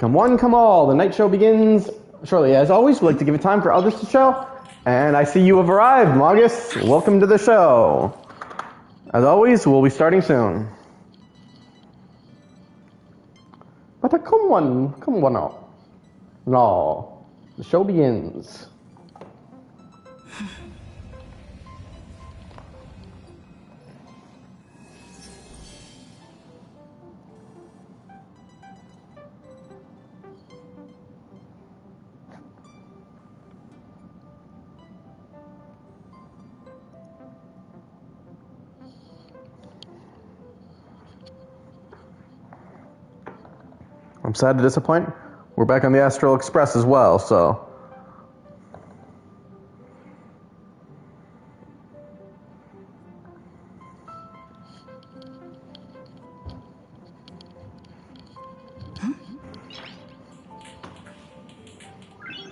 Come one, come all. The night show begins shortly. As always, we'd like to give it time for others to show. And I see you have arrived, Magus. Welcome to the show. As always, we'll be starting soon. But come one out. No. The show begins. I'm sad to disappoint. We're back on the Astral Express as well, so.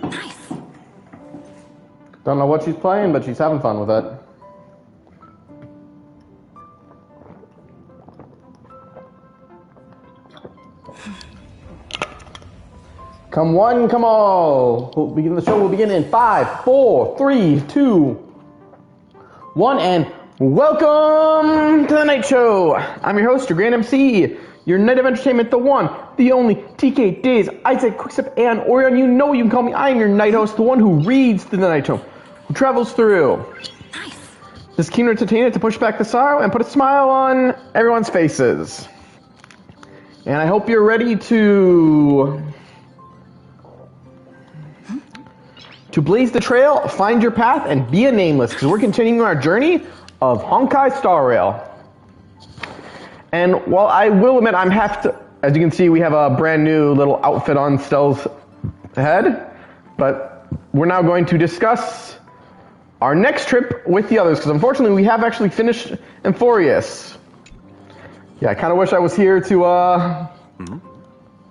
Nice. Don't know what she's playing, but she's having fun with it. Come one, come all. The show will begin in 5, 4, 3, 2, 1, and welcome to the Night Show. I'm your host, your Grand MC, your Night of Entertainment, the one, the only, TK, Days, Isaac, Quickstep, and Orion. You know you can call me. I am your Night Host, the one who reads through the Night Show, who travels through. Nice. This keen entertainment to push back the sorrow and put a smile on everyone's faces. And I hope you're ready to blaze the trail, find your path, and be a nameless, because we're continuing our journey of Honkai Star Rail. And while I will admit I'm as you can see, we have a brand new little outfit on Stell's head, but we're now going to discuss our next trip with the others, because unfortunately we have actually finished Amphorius. Yeah, I kind of wish I was here to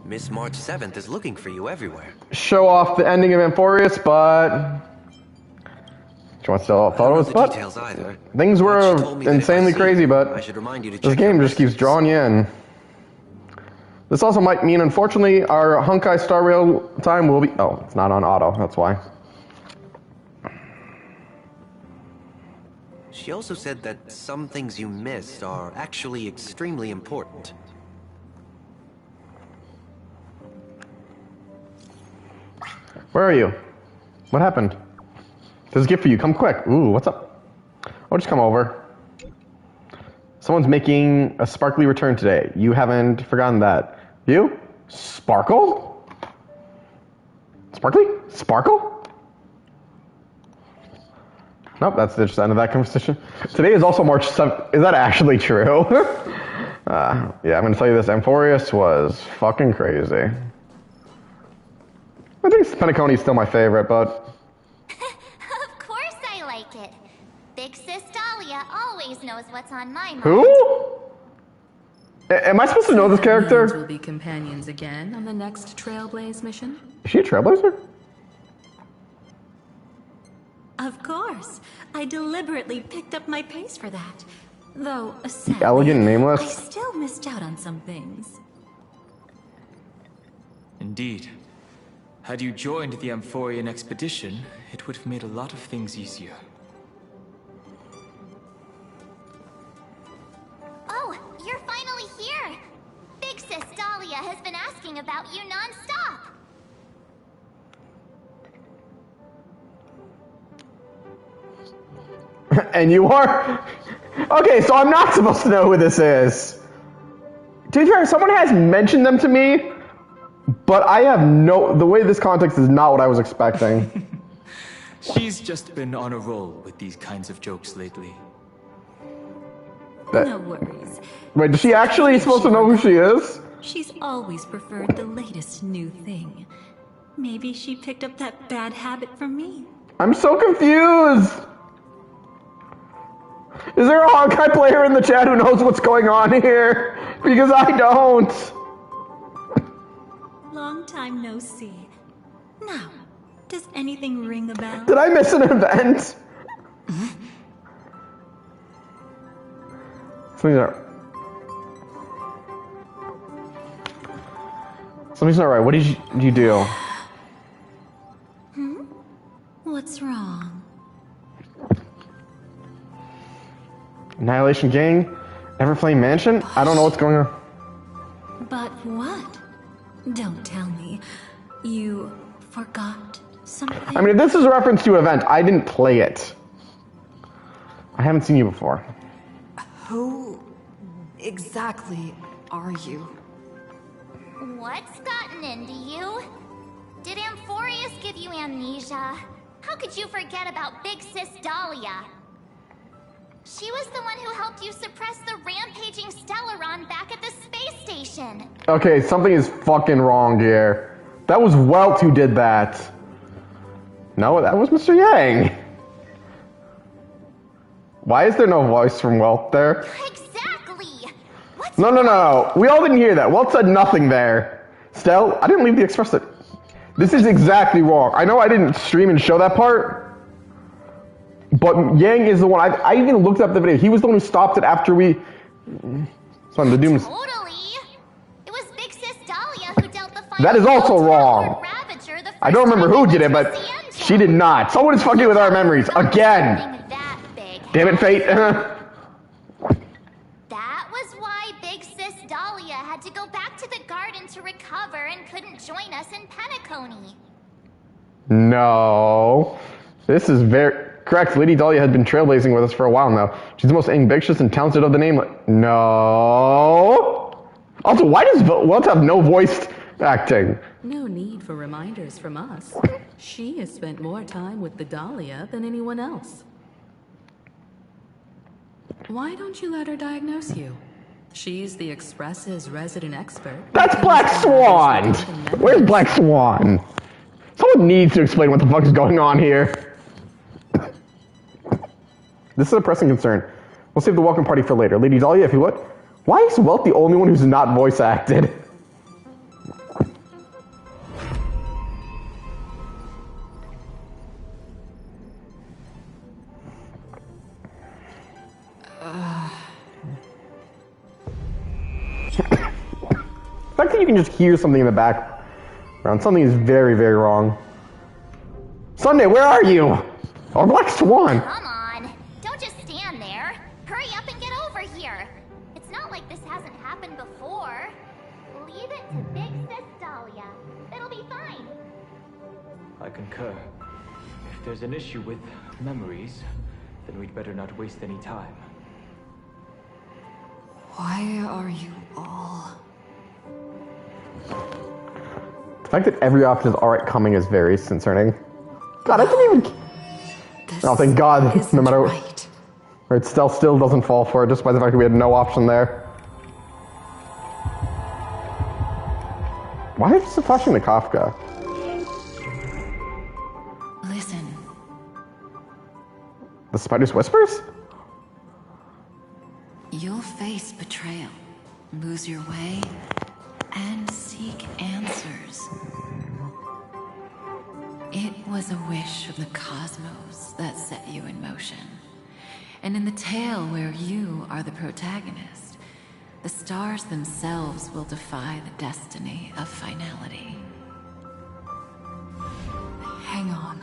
Miss March 7th is looking for you everywhere. show off the ending of Amphorius, but she wants to photos, but Details either. things were She told me that if I insanely see crazy, you, but I should remind you to this check game your just keeps messages. drawing you in. This also might mean, unfortunately, our Honkai Star Rail time will be... Oh, it's not on auto, that's why. She also said that some things you missed are actually extremely important. Where are you? What happened? There's a gift for you. Come quick. Ooh, what's up? Oh, just come over. Someone's making a sparkly return today. You haven't forgotten that. You? Sparkle? Sparkly? Sparkle? Nope, that's just the end of that conversation. Today is also March 7th. Is that actually true? Yeah, I'm going to tell you this. Amphorius was fucking crazy. I think Penacony is still my favorite, but... Of course I like it. Big Sis Dahlia always knows what's on my mind. Who? Am I supposed to know this character? Will be companions again on the next Trailblaze mission? Is she a trailblazer? Of course. I deliberately picked up my pace for that. Though, sadly, Elegant and nameless. I still missed out on some things. Indeed. Had you joined the Amphorian expedition, it would have made a lot of things easier. Oh, you're finally here. Big Sis Dahlia has been asking about you non-stop. And you are? Okay, so I'm not supposed to know who this is. To be fair, someone has mentioned them to me, but I have the way this context is not what I was expecting. She's just been on a roll with these kinds of jokes lately. No worries. Wait, is she actually supposed to know who she is? She's always preferred the latest new thing. Maybe she picked up that bad habit from me. I'm so confused. Is there a Honkai player in the chat who knows what's going on here? Because I don't. Long time no see. Now, does anything ring a bell? Did I miss an event? Something's not right. What did you do? What's wrong? Annihilation Gang? Everflame Mansion? I don't know what's going on. But what? Don't tell me. You forgot something? I mean, if this is a reference to an event, I didn't play it. I haven't seen you before. Who exactly are you? What's gotten into you? Did Amphorius give you amnesia? How could you forget about Big Sis Dahlia? She was the one who helped you suppress the rampaging Stellaron back at the space station. Okay, something is fucking wrong here. That was Welt who did that. No, that was Mr. Yang. Why is there no voice from Welt there? Exactly. What's No. We all didn't hear that. Welt said nothing there. Stell, I didn't leave the express that. This is exactly wrong. I know I didn't stream and show that part, but Yang is the one. I even looked up the video. He was the one who stopped it after we. Son, the Dooms. Totally. It was Big Sis Dahlia who dealt the final That is also blow to wrong. Lord Ravager the I don't first remember time who they did it, went but to Sienta. she did not. Someone is fucking with our memories again. Something that big. Damn it, Fate. That was why Big Sis Dahlia had to go back to the garden to recover and couldn't join us in Penacony. No. This is very correct. Lady Dahlia had been trailblazing with us for a while now. She's the most ambitious and talented of the name. No. Also, why does Welt have no voice acting? No need for reminders from us. She has spent more time with the Dahlia than anyone else. Why don't you let her diagnose you? She's the Express's resident expert. That's Black Swan! Where's Black Swan? Someone needs to explain what the fuck is going on here. This is a pressing concern. We'll save the welcome party for later. Lady Dahlia, if you would. Why is Welt the only one who's not voice acted? The fact that you can just hear something in the background, something is very, very wrong. Sunday, where are you? Or Black Swan? Come on. Don't just stand there. Hurry up and get over here. It's not like this hasn't happened before. Leave it to Big Sis Dahlia. It'll be fine. I concur. If there's an issue with memories, then we'd better not waste any time. Why are you all... The fact that every option is alright coming is very concerning. God, I didn't even... Oh, thank God. No matter what. Right, still doesn't fall for it, just by the fact that we had no option there. Why is it flashing the Kafka? Listen. The Spider's Whispers? You'll face betrayal, lose your way, and seek answers. It was a wish of the cosmos that set you in motion. And in the tale where you are the protagonist, the stars themselves will defy the destiny of finality. Hang on.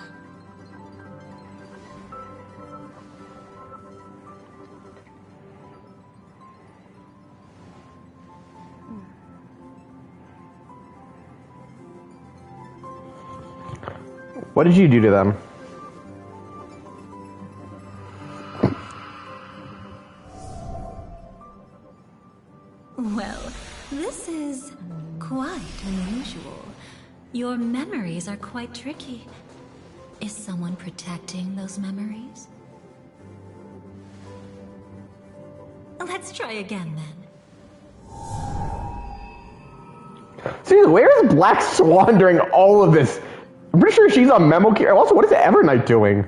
What did you do to them? Well, this is quite unusual. Your memories are quite tricky. Is someone protecting those memories? Let's try again then. Seriously, where is Black Swan during all of this? I'm pretty sure she's on memo care. Also, what is Evernight doing?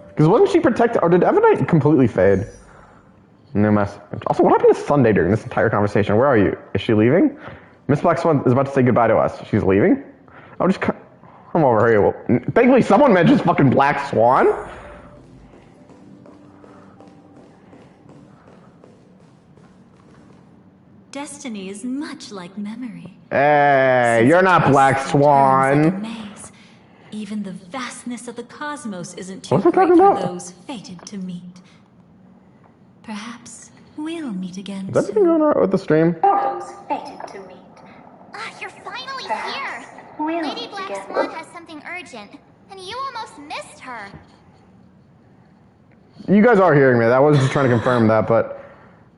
Because wasn't she protected, or did Evernight completely fade? No mess. Also, what happened to Sunday during this entire conversation? Where are you? Is she leaving? Miss Black Swan is about to say goodbye to us. She's leaving? I'll just come over here. Well, thankfully, someone mentions fucking Black Swan. destiny is much like memory. Hey, Since you're it not twists Black and turns like a Swan. maze, even the vastness of the cosmos isn't too What's it great talking for about? those fated to meet. Perhaps we'll meet again Is everything going on with the stream? Those fated to meet. Ah, you're finally Perhaps here. we'll Lady meet Black again. Swan has something urgent, and you almost missed her. You guys are hearing me. That was just trying to confirm that, but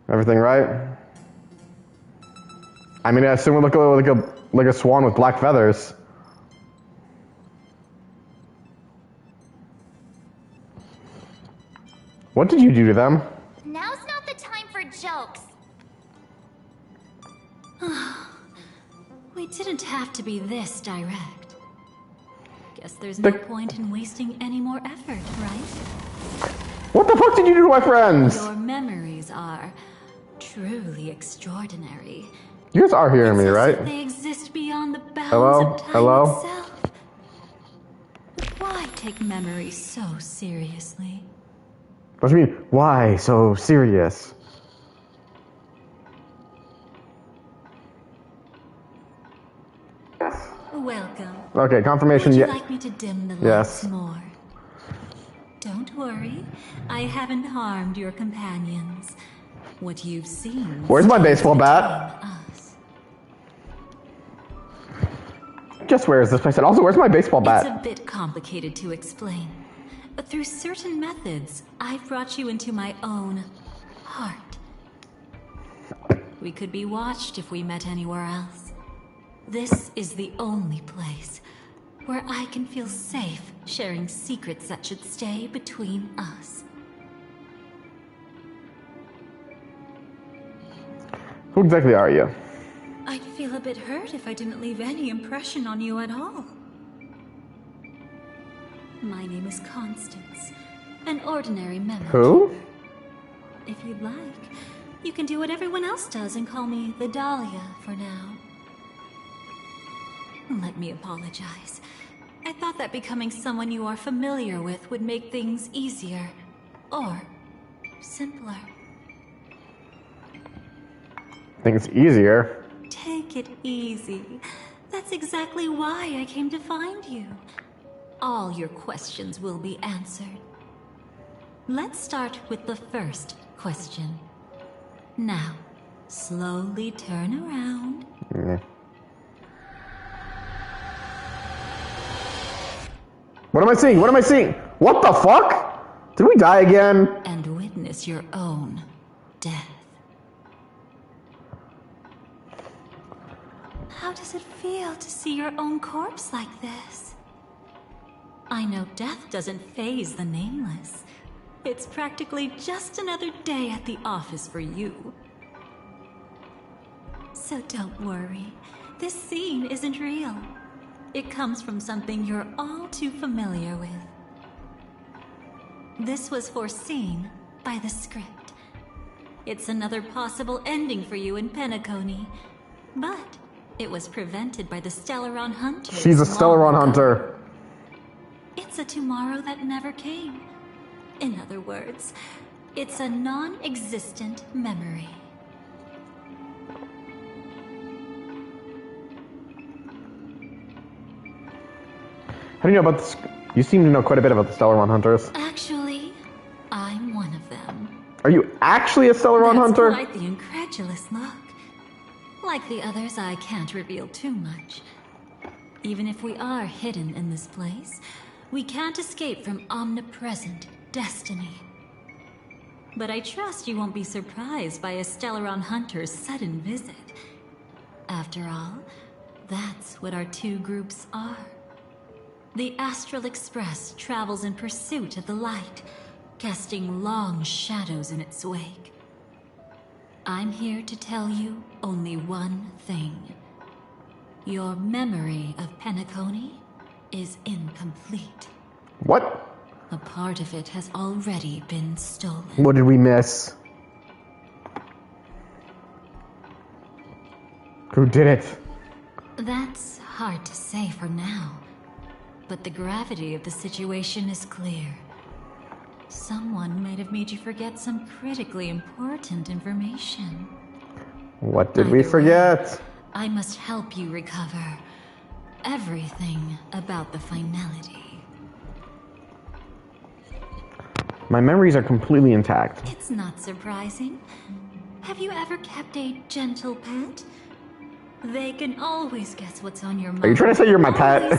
everything right? I mean, I assume we look like a swan with black feathers. What did you do to them? Now's not the time for jokes. We didn't have to be this direct. Guess there's no The- point in wasting any more effort, right? What the fuck did you do to my friends? Your memories are truly extraordinary. You guys are hearing me, It's as right? if they exist beyond the bounds Hello? of time Hello? itself. Why take memory so seriously? What do you mean? Why so serious? Welcome. Okay, confirmation. Would you Yeah. like me to dim the Yes. lights more? Don't worry, I haven't harmed your companions. What you've seen. Where's my stays baseball bat? between us. Just where is this place? And also, where's my baseball It's bat? a bit complicated to explain, but through certain methods, I've brought you into my own heart. We could be watched if we met anywhere else. This is the only place where I can feel safe sharing secrets that should stay between us. Who exactly are you? I'd feel a bit hurt if I didn't leave any impression on you at all. My name is Constance, an ordinary member. Who? If you'd like, you can do what everyone else does and call me the Dahlia for now. Let me apologize. I thought that becoming someone you are familiar with would make things easier. Or simpler. I think it's easier. Take it easy. That's exactly why I came to find you. All your questions will be answered. Let's start with the first question. Now, slowly turn around. Mm. What am I seeing? What am I seeing? What the fuck? Did we die again? And witness your own death. How does it feel to see your own corpse like this? I know death doesn't faze the nameless. It's practically just another day at the office for you. So don't worry. This scene isn't real. It comes from something you're all too familiar with. This was foreseen by the script. It's another possible ending for you in Penacony, but it was prevented by the Stellaron Hunters. She's a long Stellaron ago. hunter. It's a tomorrow that never came. In other words, it's a non-existent memory. How do you know about this? You seem to know quite a bit about the Stellaron hunters. Actually, I'm one of them. Are you actually a Stellaron That's hunter? quite the incredulous look. Like the others, I can't reveal too much. Even if we are hidden in this place, we can't escape from omnipresent destiny. But I trust you won't be surprised by a Stellaron hunter's sudden visit. After all, that's what our two groups are. The Astral Express travels in pursuit of the light, casting long shadows in its wake. I'm here to tell you only one thing. Your memory of Penacony is incomplete. What? A part of it has already been stolen. What did we miss? Who did it? That's hard to say for now, but the gravity of the situation is clear. Someone might have made you forget some critically important information. What did we Either way, forget? I must help you recover everything about the finality. My memories are completely intact. It's not surprising. Have you ever kept a gentle pet? They can always guess what's on your mind. Are you trying to say you're my pet?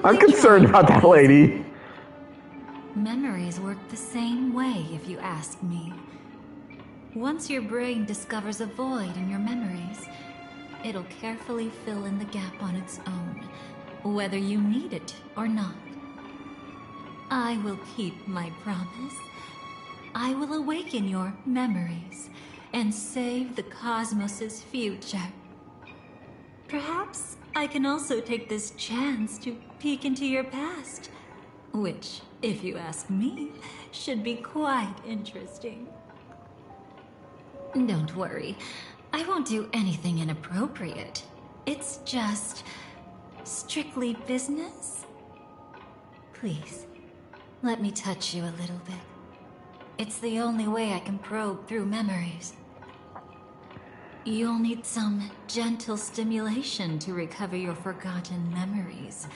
I'm concerned about that lady. Memories work the same way, if you ask me. Once your brain discovers a void in your memories, it'll carefully fill in the gap on its own, whether you need it or not. I will keep my promise. I will awaken your memories and save the cosmos's future. Perhaps I can also take this chance to peek into your past, which, if you ask me, should be quite interesting. Don't worry, I won't do anything inappropriate. It's just strictly business. Please, let me touch you a little bit. It's the only way I can probe through memories. You'll need some gentle stimulation to recover your forgotten memories,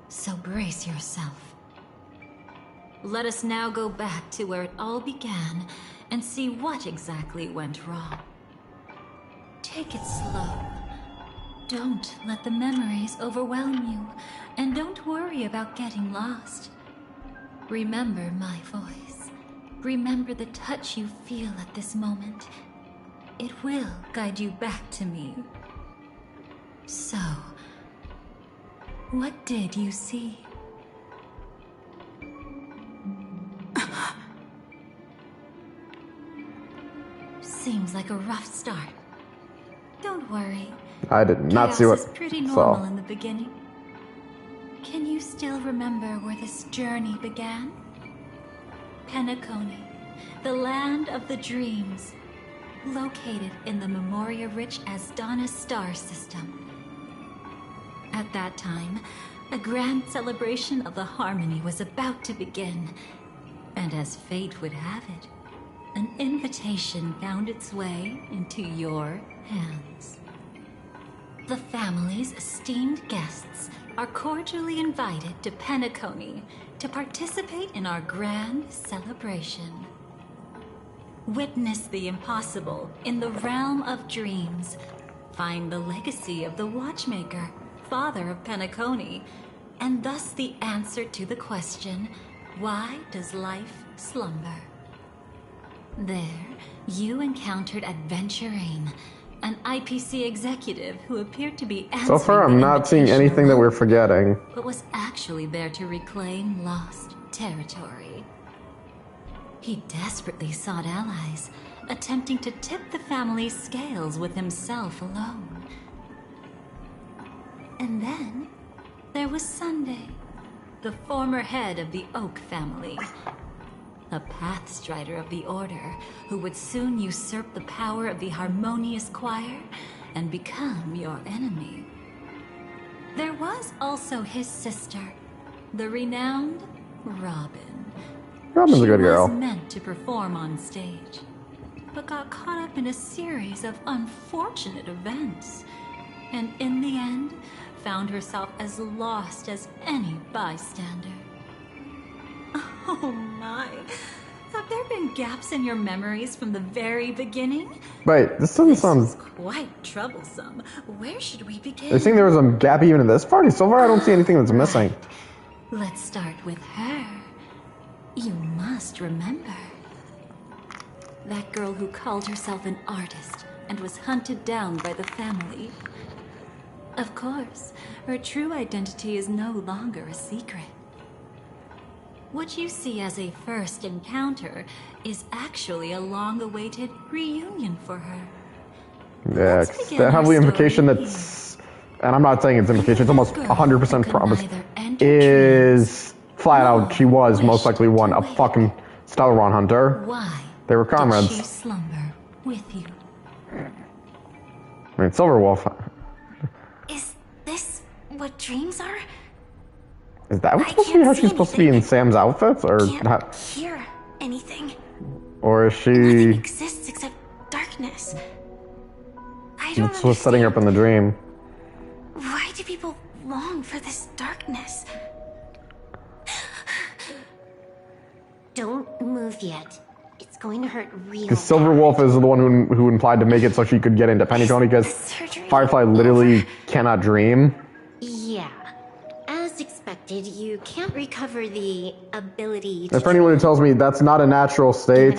so brace yourself. Let us now go back to where it all began and see what exactly went wrong. Take it slow. Don't let the memories overwhelm you, and don't worry about getting lost. Remember my voice. Remember the touch you feel at this moment. It will guide you back to me. So, what did you see? Seems like a rough start. Don't worry. I did not see what Chaos is pretty I normal saw. in the beginning. Can you still remember where this journey began? Penacony, the land of the dreams, located in the Memoria-rich Asdana star system. At that time, a grand celebration of the harmony was about to begin, and as fate would have it, an invitation found its way into your hands. The family's esteemed guests are cordially invited to Penacony to participate in our grand celebration. Witness the impossible in the realm of dreams. Find the legacy of the Watchmaker, father of Penacony, and thus the answer to the question, why does life slumber? There, you encountered Adventurine, an IPC executive who appeared to be answering So far, I'm the not seeing invitation anything that alone, we're forgetting. but was actually there to reclaim lost territory. He desperately sought allies, attempting to tip the family's scales with himself alone. And then, there was Sunday, the former head of the Oak family. A pathstrider of the Order, who would soon usurp the power of the Harmonious Choir and become your enemy. There was also his sister, the renowned Robin. Robin's a good She girl. was meant to perform on stage, but got caught up in a series of unfortunate events, and in the end, found herself as lost as any bystander. Oh my. Have there been gaps in your memories from the very beginning? Wait, this doesn't This sound... is quite troublesome. Where should we begin? You're saying there was a gap even in this party? So far, I don't see anything that's missing. Let's start with her. You must remember. That girl who called herself an artist and was hunted down by the family. Of course, her true identity is no longer a secret. What you see as a first encounter is actually a long-awaited reunion for her. Yeah, Let's 'cause begin the our heavily story implication here. that's... And I'm not saying it's implication, it's almost Girl 100% who could promise. neither enter Is... Flat out, nor she was most wish likely one, a to wake. fucking Stellaron hunter. Why They were did she comrades. slumber with you? I mean, Silverwolf... Is this what dreams are? Is that what's I supposed to be can't how see she's supposed to be in anything. Sam's outfits? Or Can't hear anything. or is Nothing she... exists except darkness. she was setting her up in the dream. Why do people long for this darkness? Don't move yet. It's going to hurt real Because Silver Wolf is the one who implied to make it so she could get into Pennyconey, because Firefly literally cannot dream. Yeah. As expected, you can't recover the ability to And for anyone who tells me that's not a natural state,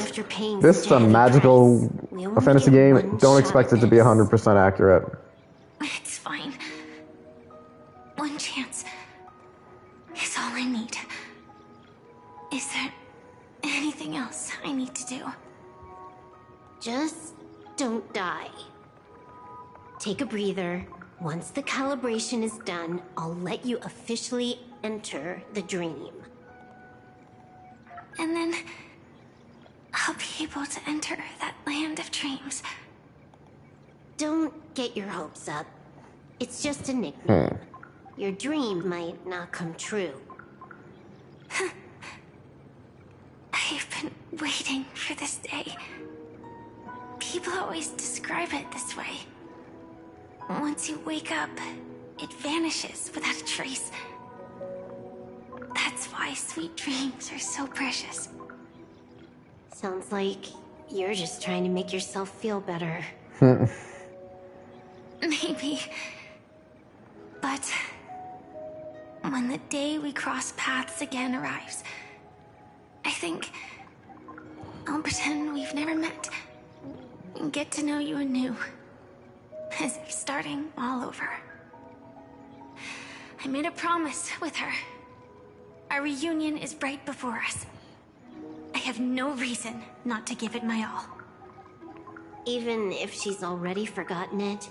this is a magical fantasy game. Don't expect it to be 100% accurate. It's fine. One chance is all I need. Is there anything else I need to do? Just don't die. Take a breather. Once the calibration is done, I'll let you officially enter the dream. And then I'll be able to enter that land of dreams. Don't get your hopes up. It's just a nickname. Your dream might not come true. I've been waiting for this day. People always describe it this way. Once you wake up, it vanishes without a trace. That's why sweet dreams are so precious. Sounds like you're just trying to make yourself feel better. Maybe. But when the day we cross paths again arrives, I think I'll pretend we've never met and get to know you anew, as if starting all over. I made a promise with her. Our reunion is right before us. I have no reason not to give it my all. Even if she's already forgotten it?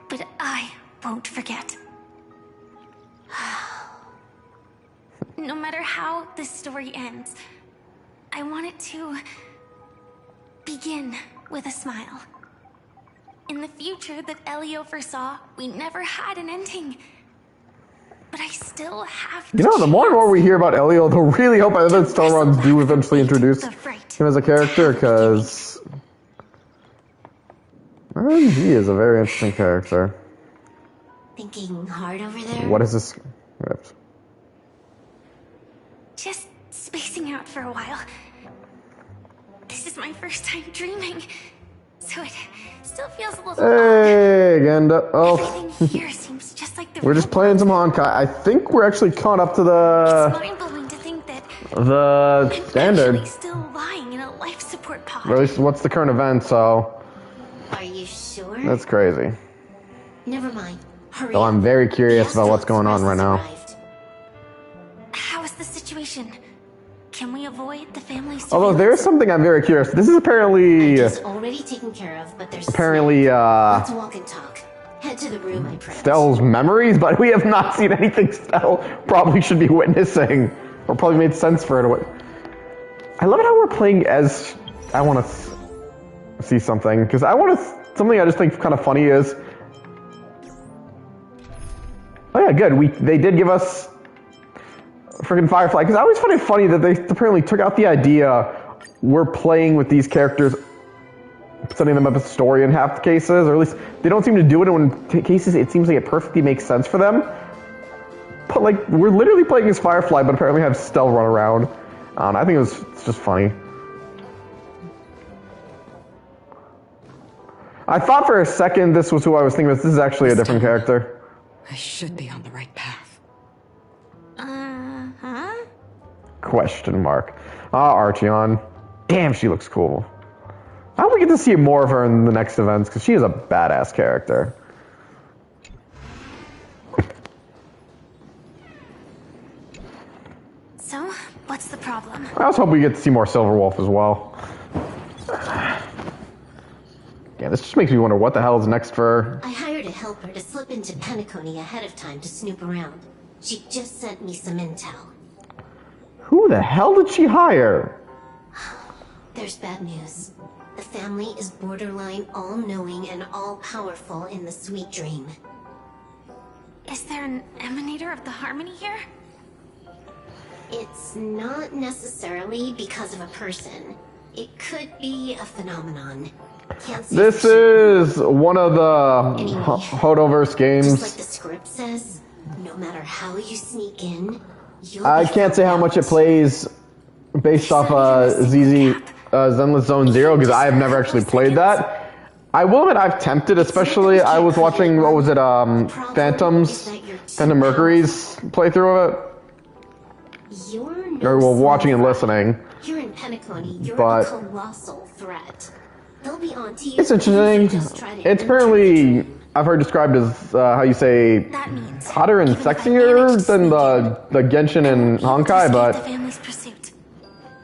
But I won't forget. No matter how this story ends, I want it to begin with a smile. In the future that Elio foresaw, we never had an ending. But I still have You know, the more and more we hear about Elio, the really hope that Star Runs do eventually introduce him as a character, because he is a very interesting character. Thinking hard over there? What is this script? Just spacing out for a while. This is my first time dreaming, so it still feels a little Hey, Genda. Oh, everything here seems just like the we're just playing some Honkai. I think we're actually caught up to It's mind-blowing to think that the standard. I'm still lying in a life support pod. Or at least what's the current event, so Are you sure? that's crazy. Never mind. Hurry So I'm up. very curious The about what's going on right now. arrived. How is the situation? Can we avoid the family Although there is something I'm very curious. This is apparently It's already taken care of, but there's apparently let's walk and talk. Head to the room I prepped. Stell's memories, but we have not seen anything Stell probably should be witnessing, or probably made sense for her to. I love it how we're playing as. I want to see something, because I want to. Something I just think kind of funny is. Oh yeah, good. They did give us freaking Firefly, because I always find it funny that they apparently took out the idea we're playing with these characters, setting them up as a story in half the cases, or at least they don't seem to do it in cases it seems like it perfectly makes sense for them. But like, we're literally playing as Firefly, but apparently have Stell run around. I think it's just funny. I thought for a second this was who I was thinking of. This is actually a different character. I should be on the right path. Question mark. Archeon. Damn, she looks cool. I hope we get to see more of her in the next events, because she is a badass character. So, what's the problem? I also hope we get to see more Silverwolf as well. Yeah, this just makes me wonder what the hell is next for her. I hired a helper to slip into Pennyconey ahead of time to snoop around. She just sent me some intel. Who the hell did she hire? There's bad news. The family is borderline all-knowing and all-powerful in the sweet dream. Is there an emanator of the harmony here? It's not necessarily because of a person. It could be a phenomenon. Can't see This for sure. is one of the Anyway, Hodoverse games. Just like the script says, no matter how you sneak in, you'll I be can't say how found much it out. plays based off Zenless Zone Zero because I have never actually played that. I will admit I've tempted, especially I was watching, what was it, Phantom Mercury's playthrough of it. You're Or well, watching and listening. Here in Penacony, you're But- a colossal threat. They'll be on to you. It's if you interesting. just try to It's enter. apparently, I've heard described as, how you say, That means hotter and even if I sexier manage to than sneak the Genshin and Honkai, the but family's pursuit.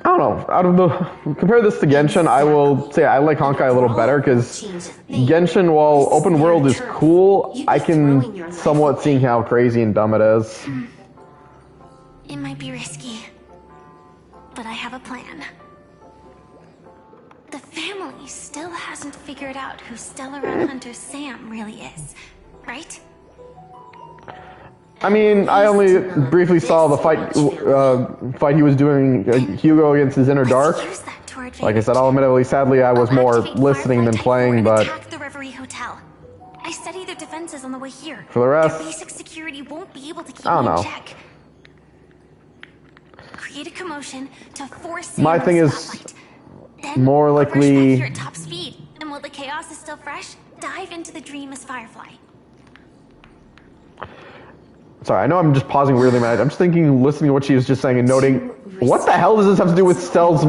I don't know. Out of the compare this to Genshin, I will say I like Honkai a little better because Genshin, while open world is cool, I can somewhat see how crazy and dumb it is. It might be risky, but I have a plan. The family still hasn't figured out who Stellaron Hunter Sam really is, right? I mean, I only briefly saw the fight he was doing Hugo against his inner dark. Use that to our advantage. Like I said, I'll admittedly, sadly, I was I'll more activate listening than Firefly playing, Type 4 and but attack the Reverie Hotel. I studied their defenses on the way here. for the rest, Their basic security won't be able to keep I don't me in know. check. Create a commotion to force My Sam on thing the is spotlight. Then more I'll rush back likely- here at top speed, and while the chaos is still fresh, dive into the dream as Firefly. sorry, I know I'm just pausing weirdly, man. I'm just thinking, listening to what she was just saying and noting, what the hell does this have to do with Stell's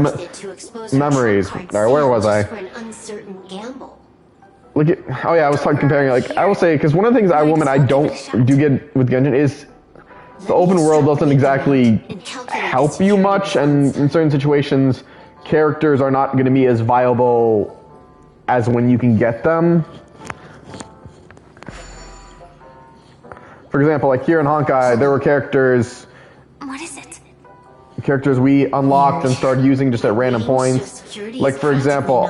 memories? Alright, where was I? For an uncertain gamble. Look at, oh yeah, I was comparing, like, I will say, because one of the things I do get with Genshin is the open world doesn't exactly help you much, and in certain situations, characters are not going to be as viable as when you can get them. For example, like here in Honkai, there were characters What is it? we unlocked and started using just at random points. Like for example,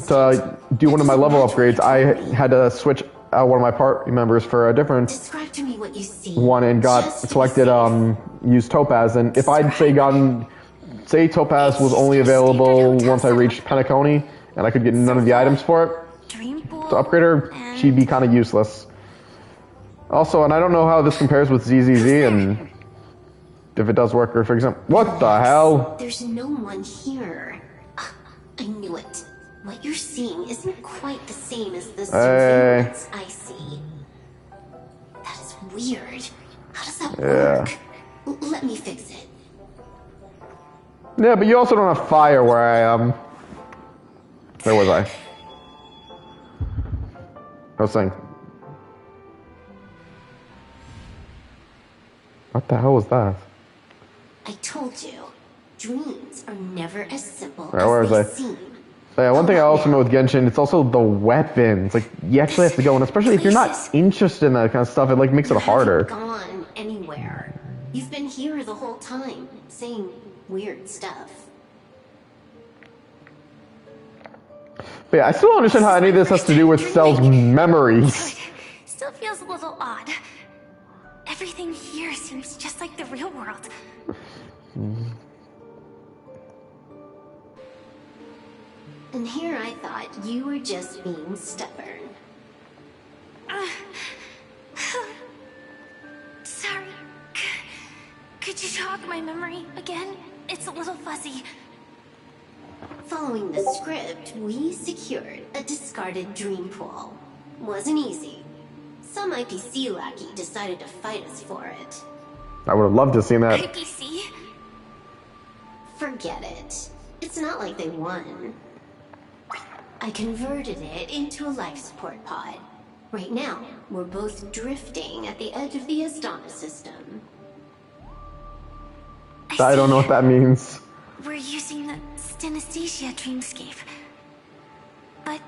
to do one of my level upgrades, I had to switch out one of my party members for a different Describe to me what you see. one and got Just to be selected safe. use Topaz, and if I'd say Topaz was only available once I reached Penacony and I could get none of the items for it, Dream pool. to upgrade her, she'd be kind of useless. Also, and I don't know how this compares with ZZZ and if it does work, or for example, what the hell? There's no one here. Ah, I knew it. What you're seeing isn't quite the same as the surveillance I see. That is weird. How does that work? Let me fix it. Yeah, but you also don't have fire where I am. Where was I? I was saying. What the hell was that? I told you, dreams are never as simple Right, where as was they I? seem. So yeah, one thing I also know with Genshin, it's also the weapons. Like, you actually have to go, and especially if you're not interested in that kind of stuff, it like makes it You harder. haven't gone anywhere. You've been here the whole time, saying weird stuff. But yeah, I still don't understand how any of this has to do with Cell's memories. Still feels a little odd. Everything here seems just like the real world. And here I thought you were just being stubborn. Sorry. Could you jog my memory again? It's a little fuzzy. Following the script, we secured a discarded dream pool. Wasn't easy. Some IPC lackey decided to fight us for it. I would have loved to have seen that. IPC? Forget it. It's not like they won. I converted it into a life support pod. Right now, we're both drifting at the edge of the Astana system. I don't know what that means. We're using the Synesthesia dreamscape. But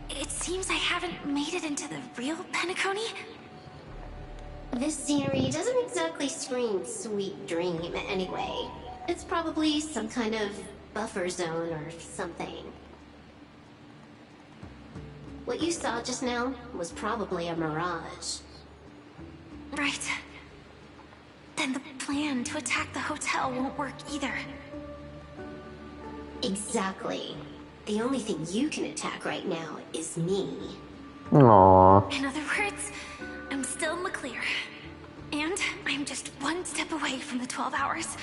it seems I haven't made it into the real Penacony. This scenery doesn't exactly scream sweet dream anyway. It's probably some kind of buffer zone or something. What you saw just now was probably a mirage. Right. Then the plan to attack the hotel won't work either. Exactly. The only thing you can attack right now is me. Aww. In other words, I'm still in the clear. And I'm just one step away from the 12 hours.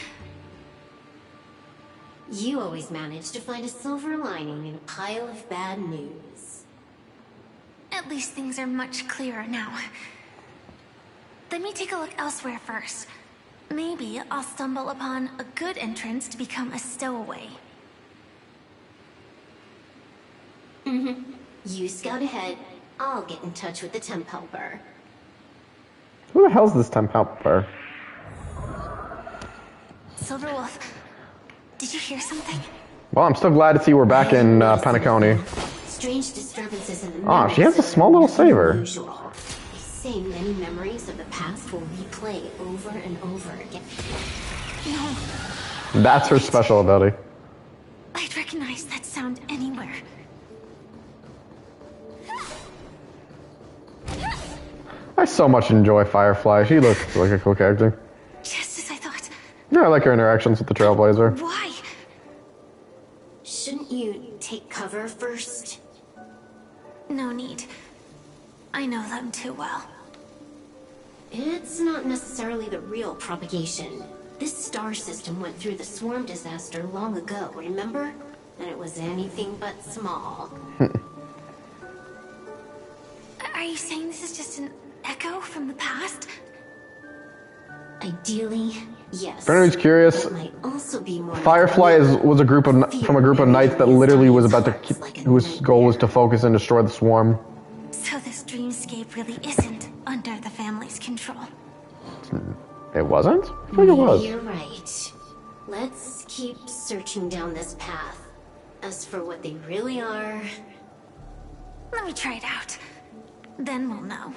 You always manage to find a silver lining in a pile of bad news. At least things are much clearer now. Let me take a look elsewhere first. Maybe I'll stumble upon a good entrance to become a stowaway. You scout ahead. I'll get in touch with the temp helper. Who the hell's this temp helper? Silverwolf, did you hear something? Well, I'm still glad to see we're back in Penacony. Strange disturbances in the Oh, she has a small little saber. They say many memories of the past will replay over and over again. No, That's her special ability. I'd recognize that sound anywhere. I so much enjoy Firefly. She looks like a cool character. Just as I thought. Yeah, I like her interactions with the Trailblazer. Why? Shouldn't you take cover first? No need. I know them too well. It's not necessarily the real propagation. This star system went through the swarm disaster long ago, remember? And it was anything but small. Are you saying this is just an echo from the past? Ideally, yes. If anybody's curious, It might also be more Firefly was a group of from a group of knights that literally was about to whose goal was to focus and destroy the swarm. So this dreamscape really isn't under the family's control. It wasn't? I think it was. You're right. Let's keep searching down this path. As for what they really are... Let me try it out. Then we'll know.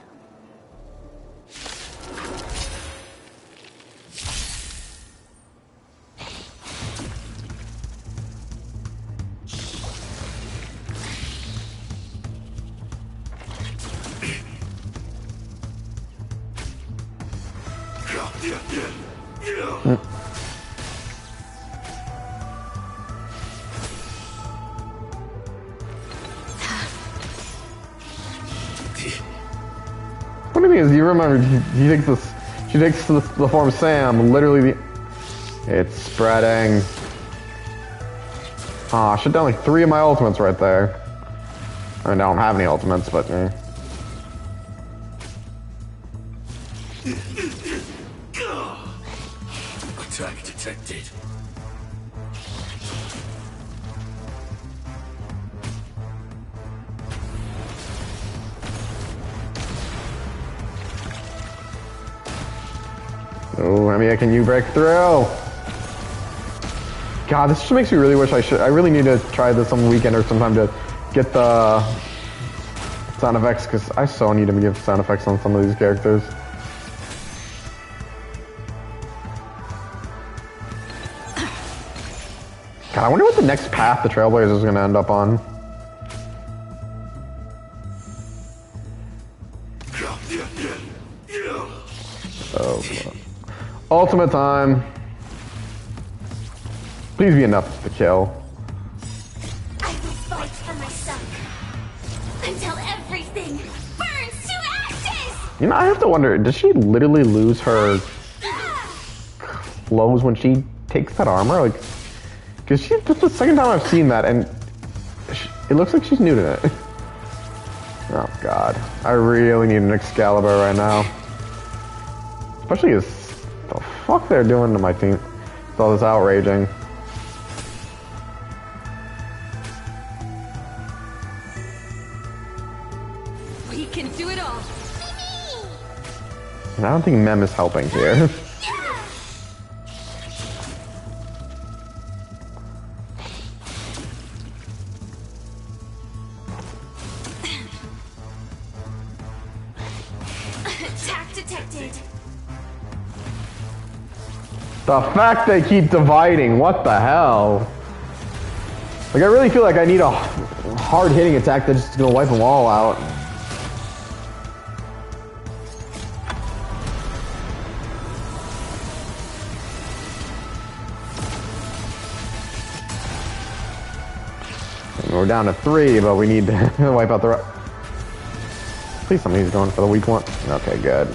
Funny thing is, you remember, she takes the form of Sam, literally it's spreading. Aw, I shut down like 3 of my ultimates right there. I mean, I don't have any ultimates, but Attack detected. oh, I mean, can you break through? God, this just makes me really wish I really need to try this some weekend or sometime to get the sound effects, because I so need to give sound effects on some of these characters. God, I wonder what the next path the Trailblazer is going to end up on. Oh, ultimate time. Please be enough to kill. I will fight for my son until everything burns to ashes! You know, I have to wonder, does she literally lose her clothes when she takes that armor? Like, because that's the second time I've seen that, and it looks like she's new to it. Oh God, I really need an Excalibur right now. Especially as the fuck they're doing to my team. With all this outraging. We can do it all. And I don't think Mem is helping here. Attack detected. The fact they keep dividing, what the hell? Like, I really feel like I need a hard-hitting attack that's just gonna wipe them all out. We're down to 3, but we need to wipe out the... Please somebody's going for the weak one. Okay, good.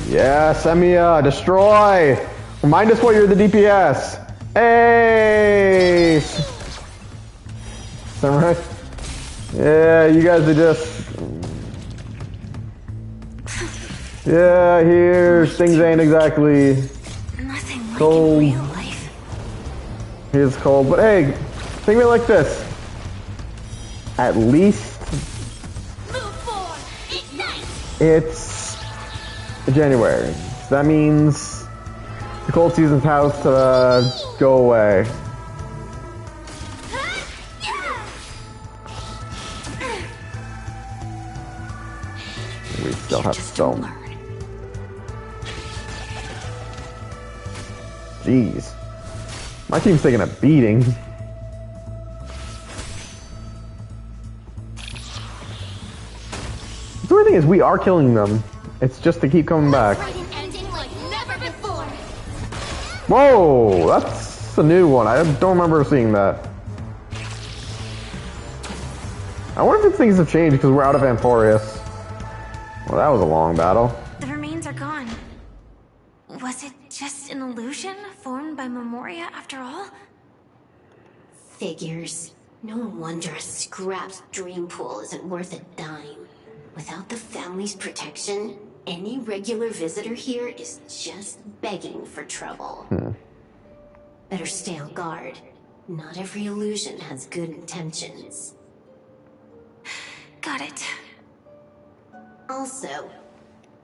Yes, Emiya, destroy! Remind us what you're the DPS. Hey! Samurai? Yeah, you guys are just... Yeah, here, things ain't exactly Nothing like cold. in real life. Here's cold, but hey, think of it like this. At least it's January. So that means the cold season's about to go away. We still have stone. Jeez. My team's taking a beating. The weird thing is we are killing them. It's just to keep coming back. Whoa, that's a new one. I don't remember seeing that. I wonder if things have changed because we're out of Amphorius. Well, that was a long battle. The remains are gone. Was it just an illusion formed by Memoria after all? Figures. No wonder a scrapped dream pool isn't worth a dime. Without the family's protection, any regular visitor here is just begging for trouble. Better stay on guard. Not every illusion has good intentions. Got it. Also,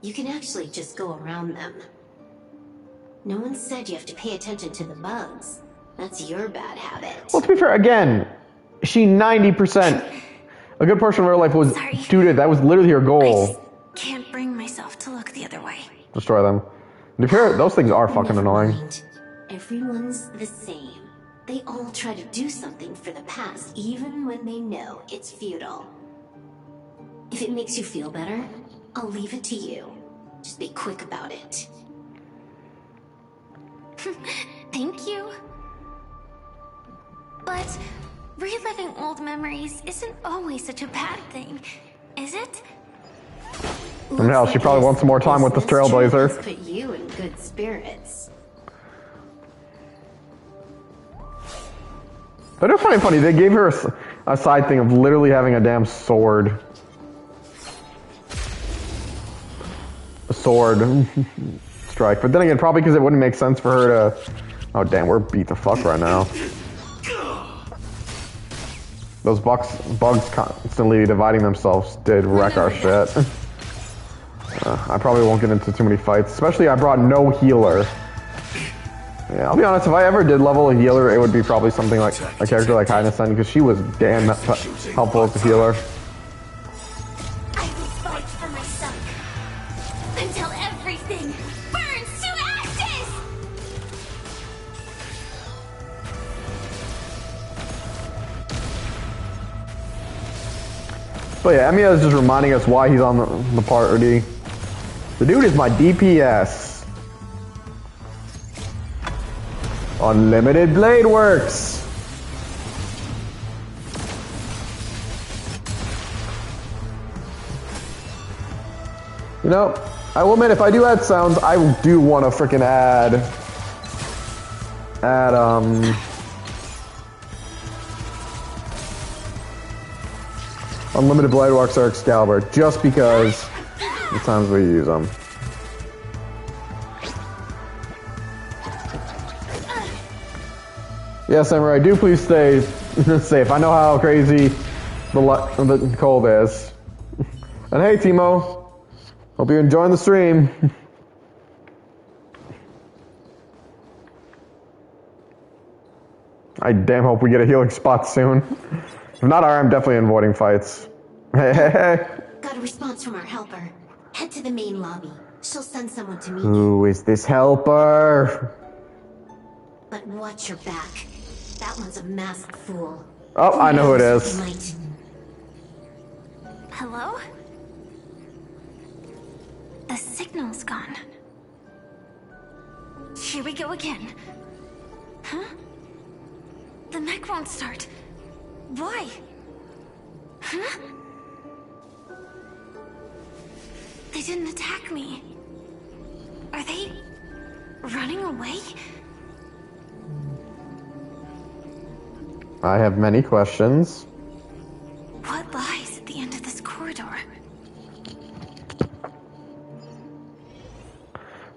you can actually just go around them. No one said you have to pay attention to the bugs. That's your bad habit. Well, to be fair, again, she 90%. A good portion of her life was due to that was literally her goal. Can't bring myself to look the other way. Destroy them. To be fair, those things are fucking annoying. Mind. Everyone's the same. They all try to do something for the past, even when they know it's futile. If it makes you feel better, I'll leave it to you. Just be quick about it. Thank you. But reliving old memories isn't always such a bad thing, is it? And hell, she probably wants some more time with this Trailblazer. Put you in good spirits. But it's funny. They gave her a side thing of literally having a damn sword. A sword strike. But then again, probably because it wouldn't make sense for her to... Oh damn, we're beat the fuck right now. Those bugs constantly dividing themselves did wreck our shit. I probably won't get into too many fights. Especially I brought no healer. Yeah, I'll be honest, if I ever did level a healer, it would be probably something like a character like Highness because she was damn helpful as a healer. I will fight for my son until everything burns to ashes! But yeah, Emiya is just reminding us why he's on the party. The dude is my DPS. Unlimited Blade Works. You know, I will admit, if I do add sounds, I do want to freaking add Unlimited Blade Works or Excalibur, just because the times we use them. Yeah, Samurai, do please stay safe. I know how crazy the cold is. And hey, Timo. Hope you're enjoying the stream. I damn hope we get a healing spot soon. If not, I'm definitely avoiding fights. Hey. Got a response from our helper. Head to the main lobby. She'll send someone to meet you. Who is this helper? But watch your back. That one's a masked fool. Oh, I know who it is. Hello? The signal's gone. Here we go again. Huh? The mech won't start. Why? Huh? They didn't attack me. Are they running away? I have many questions. What lies at the end of this corridor?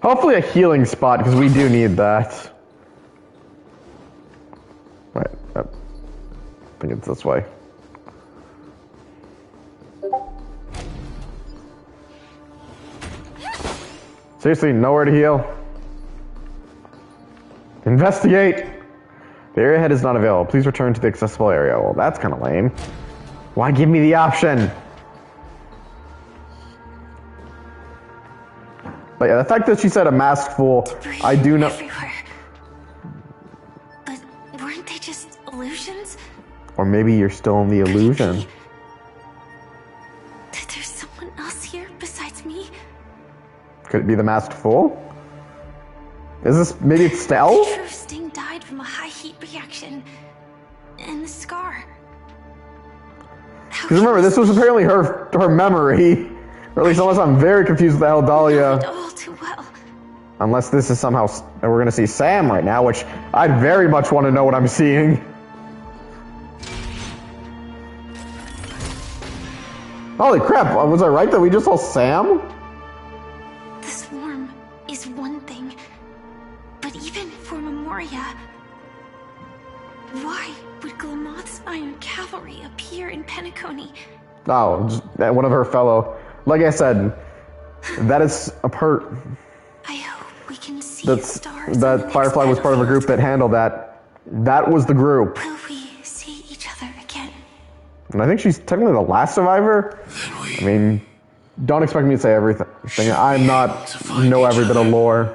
Hopefully a healing spot, because we do need that. Right, I think it's this way. Seriously, nowhere to heal. Investigate! The area ahead is not available. Please return to the accessible area. Well, that's kind of lame. Why give me the option? But yeah, the fact that she said a masked fool, I do know. Everywhere. But weren't they just illusions? Or maybe you're still in the illusion. That there's someone else here besides me? Could it be the masked fool? Is this, maybe it's Stell? The true Sting died from a high heat reaction. And the scar. Because remember, this was apparently her memory. Or at least unless I'm very confused with the hell Dahlia. All too well. Unless this is somehow, we're going to see Sam right now, which I very much want to know what I'm seeing. Holy crap, was I right that we just saw Sam? The swarm is one thing, but even for Memoria, why would Glamoth's Iron Cavalry appear in Penacony? Oh, just one of her fellow. Like I said, that is a part. I hope we can see the stars. That Firefly was part of a group that handled that. That was the group. Will we see each other again? And I think she's technically the last survivor. I mean, don't expect me to say everything. I'm not know every bit of lore.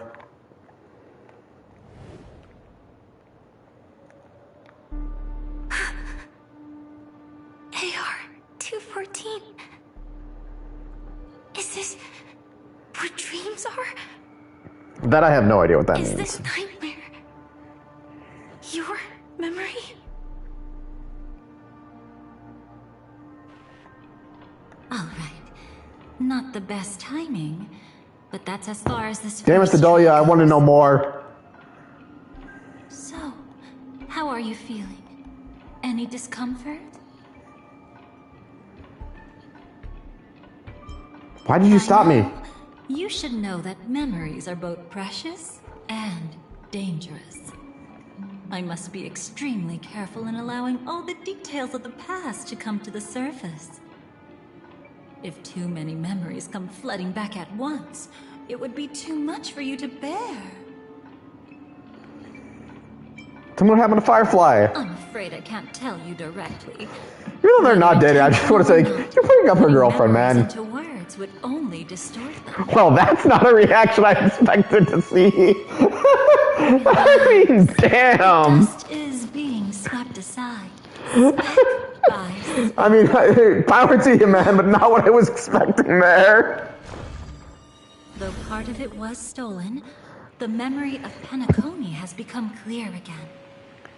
AR-214. Is this what dreams are? That I have no idea what that means. Is this nightmare your memory? All right. Not the best timing, but that's as far as this. Damn it, Dahlia, I want to know more. So, how are you feeling? Any discomfort? Why did you stop me? You should know that memories are both precious and dangerous. I must be extremely careful in allowing all the details of the past to come to the surface. If too many memories come flooding back at once, it would be too much for you to bear. Tell me what happened to Firefly. I'm afraid I can't tell you directly. Even though they're not dead, I just want to say, you're putting up her girlfriend, man. Into words would only distort them. Well, that's not a reaction I expected to see. I mean, damn. Dust is being swept aside. I mean, power to you, man, but not what I was expecting there. Though part of it was stolen, the memory of Penacony has become clear again.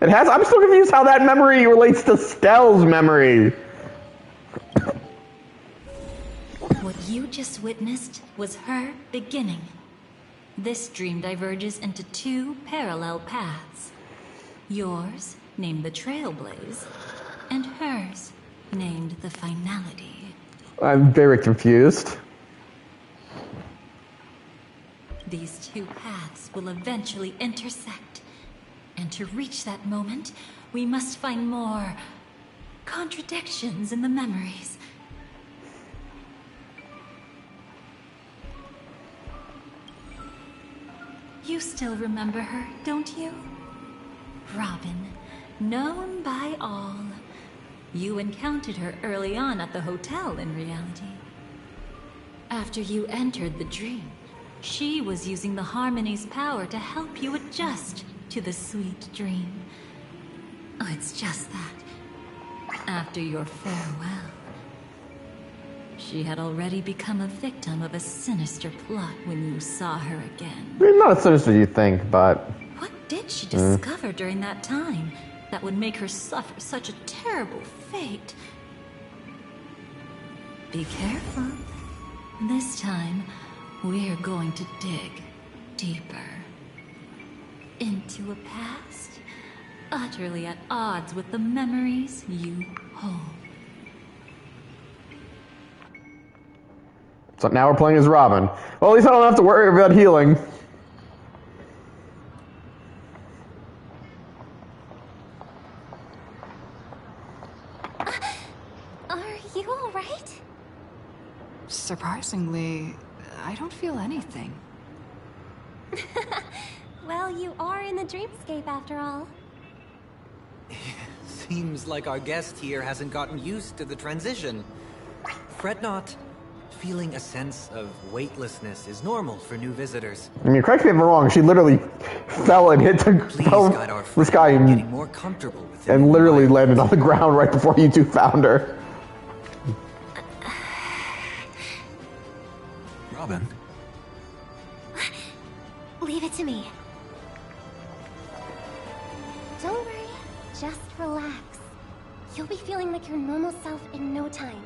It has? I'm still confused how that memory relates to Stell's memory. What you just witnessed was her beginning. This dream diverges into two parallel paths. Yours, named the Trailblaze, and hers, named the Finality. I'm very confused. These two paths will eventually intersect. And to reach that moment, we must find more contradictions in the memories. You still remember her, don't you? Robin, known by all. You encountered her early on at the hotel in reality. After you entered the dream, she was using the Harmony's power to help you adjust to the sweet dream. Oh, it's just that. After your farewell, she had already become a victim of a sinister plot when you saw her again. I mean, not as sinister as you think, but... What did she discover during that time that would make her suffer such a terrible fate? Be careful. This time, we're going to dig deeper into a past utterly at odds with the memories you hold. So now we're playing as Robin. Well, at least I don't have to worry about healing. Are you alright? Surprisingly, I don't feel anything. Well, you are in the dreamscape after all. Seems like our guest here hasn't gotten used to the transition. Fret not. Feeling a sense of weightlessness is normal for new visitors. I mean, correct me if I'm wrong, she literally fell and hit the sky and, more comfortable with and literally landed on the ground right before you two found her. Robin? Leave it to me. Don't worry, just relax. You'll be feeling like your normal self in no time.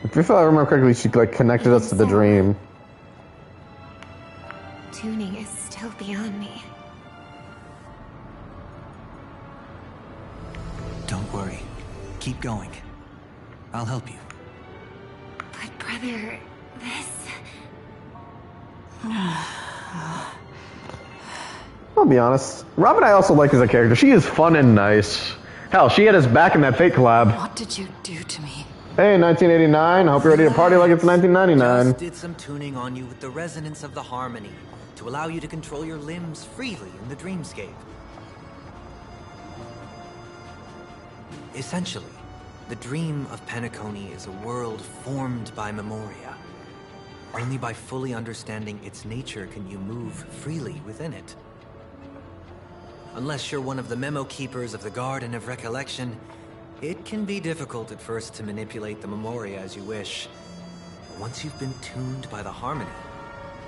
If I remember correctly, she like connected us to the dream. Tuning is still beyond me. Don't worry. Keep going. I'll help you. But brother, this... I'll be honest. Robin I also like as a character. She is fun and nice. Hell, she had us back in that Fate collab. What did you do to me? Hey, 1989. I hope you're ready to party like it's 1999. Just did some tuning on you with the resonance of the harmony to allow you to control your limbs freely in the dreamscape. Essentially, the dream of Penacony is a world formed by memoria. Only by fully understanding its nature can you move freely within it. Unless you're one of the memo keepers of the Garden of Recollection, it can be difficult at first to manipulate the memoria as you wish. But once you've been tuned by the harmony,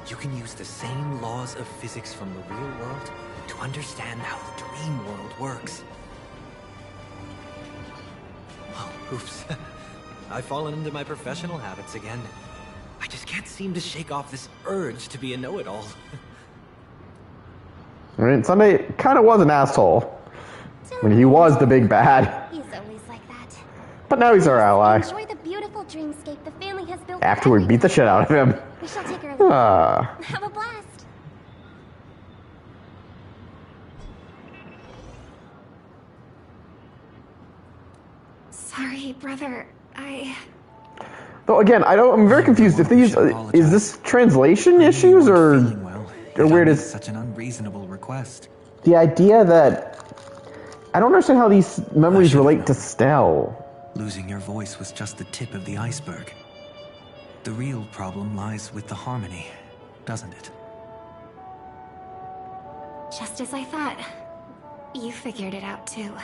you can use the same laws of physics from the real world to understand how the dream world works. Oh, oops. I've fallen into my professional habits again. I just can't seem to shake off this urge to be a know-it-all. I mean, Sunday kind of was an asshole when he was the big bad. He's always like that. But now he's our ally. Enjoy the beautiful dreamscape the family has built. After we beat the shit out of him. We shall take her as Have a blast. Sorry, brother. Though again, I'm very confused. If these is this translation issues or where does such an unreasonable request? The idea that I don't understand how these memories relate to Stell. Losing your voice was just the tip of the iceberg. The real problem lies with the harmony, doesn't it? Just as I thought. You figured it out too.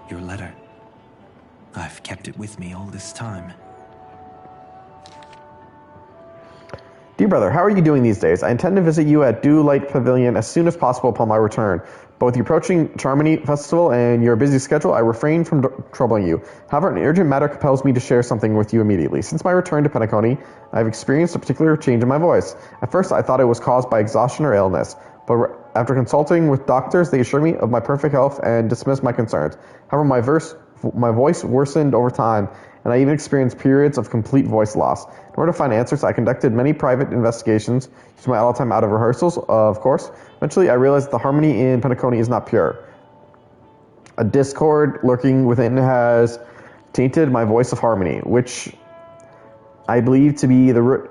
Your letter. I've kept it with me all this time. Dear brother, how are you doing these days? I intend to visit you at Dew Light Pavilion as soon as possible upon my return. Both the approaching Charmony Festival and your busy schedule, I refrain from troubling you. However, an urgent matter compels me to share something with you immediately. Since my return to Penacony, I've experienced a particular change in my voice. At first, I thought it was caused by exhaustion or illness, but after consulting with doctors, they assured me of my perfect health and dismissed my concerns. However, my voice worsened over time, and I even experienced periods of complete voice loss. In order to find answers, I conducted many private investigations, used my all-time out of rehearsals, of course. Eventually, I realized the harmony in Penacony is not pure. A discord lurking within has tainted my voice of harmony, which I believe to be the root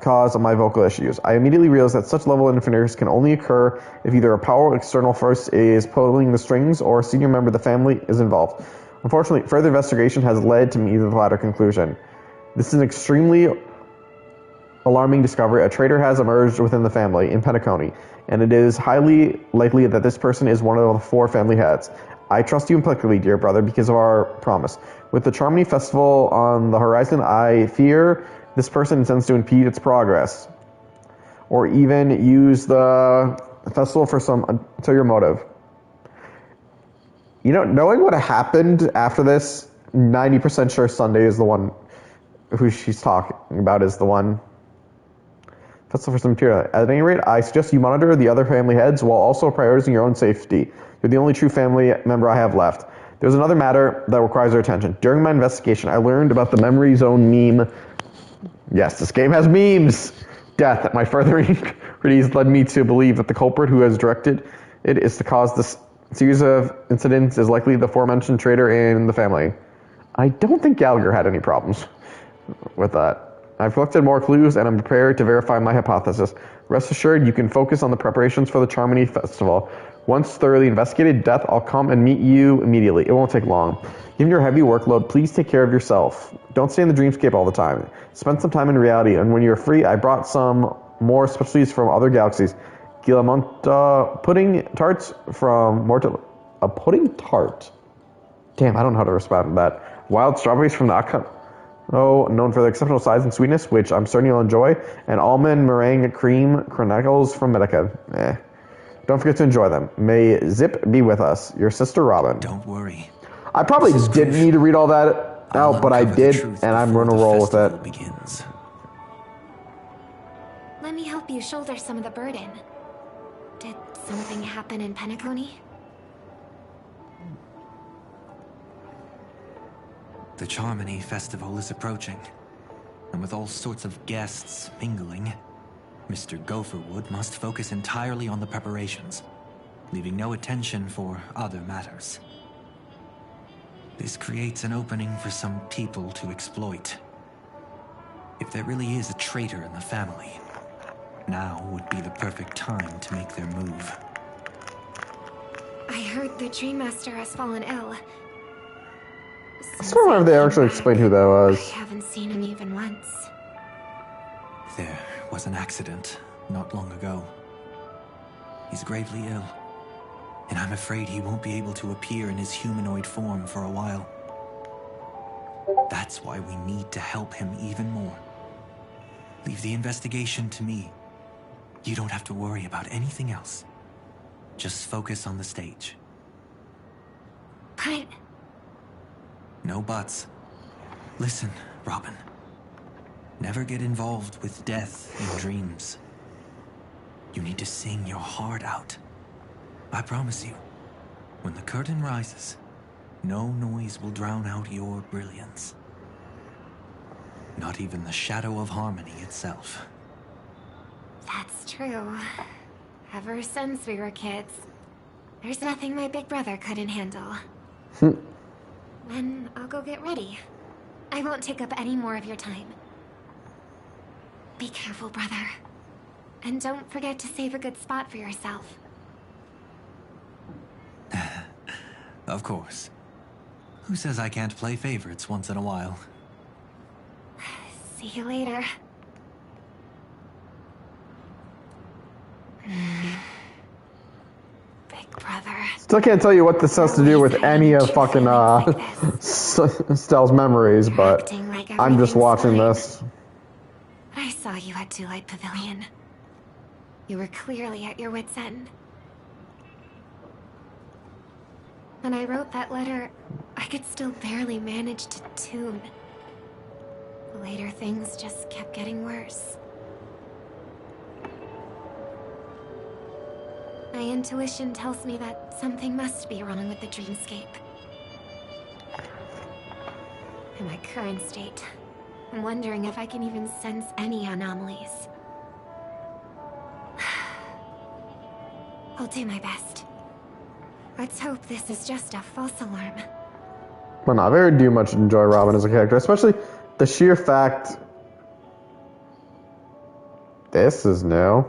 cause of my vocal issues. I immediately realized that such level of interference can only occur if either a powerful external force is pulling the strings or a senior member of the family is involved. Unfortunately, further investigation has led to me to the latter conclusion. This is an extremely alarming discovery. A traitor has emerged within the family in Penacony, and it is highly likely that this person is one of the 4 family heads. I trust you implicitly, dear brother, because of our promise. With the Charmony Festival on the horizon, I fear this person intends to impede its progress. Or even use the festival for some ulterior motive. You know, knowing what happened after this, 90% sure Sunday is the one who she's talking about is the one. Festival for some material. At any rate, I suggest you monitor the other family heads while also prioritizing your own safety. You're the only true family member I have left. There's another matter that requires your attention. During my investigation, I learned about the Memory Zone meme. Yes, this game has memes. Death. My further inquiries led me to believe that the culprit who has directed it is to cause this series of incidents is likely the aforementioned traitor in the family. I don't think Gallagher had any problems with that. I've collected more clues and I'm prepared to verify my hypothesis. Rest assured, you can focus on the preparations for the Charmony Festival. Once thoroughly investigated, Death, I'll come and meet you immediately. It won't take long. Given your heavy workload, please take care of yourself. Don't stay in the dreamscape all the time. Spend some time in reality, and when you're free, I brought some more specialties from other galaxies. Gilamonta pudding tarts from Mortal... A pudding tart? Damn, I don't know how to respond to that. Wild strawberries from the known for their exceptional size and sweetness, which I'm certain you'll enjoy, and almond meringue cream chronicles from Medica. Don't forget to enjoy them. May Zip be with us. Your sister, Robin. Don't worry. I probably didn't need to read all that out, but I did, and I'm going to roll with it. Begins. Let me help you shoulder some of the burden. Did something happen in Penacony? The Charmony Festival is approaching, and with all sorts of guests mingling, Mr. Gopherwood must focus entirely on the preparations, leaving no attention for other matters. This creates an opening for some people to exploit. If there really is a traitor in the family, now would be the perfect time to make their move. I heard the Dream Master has fallen ill. I still remember if they actually explained who that was. I haven't seen him even once. There was an accident not long ago. He's gravely ill, and I'm afraid he won't be able to appear in his humanoid form for a while. That's why we need to help him even more. Leave the investigation to me. You don't have to worry about anything else. Just focus on the stage. But... No buts. Listen, Robin. Never get involved with death in dreams. You need to sing your heart out. I promise you, when the curtain rises, no noise will drown out your brilliance. Not even the shadow of harmony itself. That's true. Ever since we were kids, there's nothing my big brother couldn't handle. Then I'll go get ready. I won't take up any more of your time. Be careful, brother. And don't forget to save a good spot for yourself. Of course. Who says I can't play favorites once in a while? See you later. Big brother. Still can't tell you what this has to do with any of fucking Stell's memories, but I'm just watching this. I saw you at Daylight Pavilion. You were clearly at your wit's end. When I wrote that letter, I could still barely manage to tune. Later, things just kept getting worse. My intuition tells me that something must be wrong with the dreamscape. In my current state, I'm wondering if I can even sense any anomalies. I'll do my best. Let's hope this is just a false alarm. Well, no, I very do much enjoy Robin as a character, especially the sheer fact... This is new.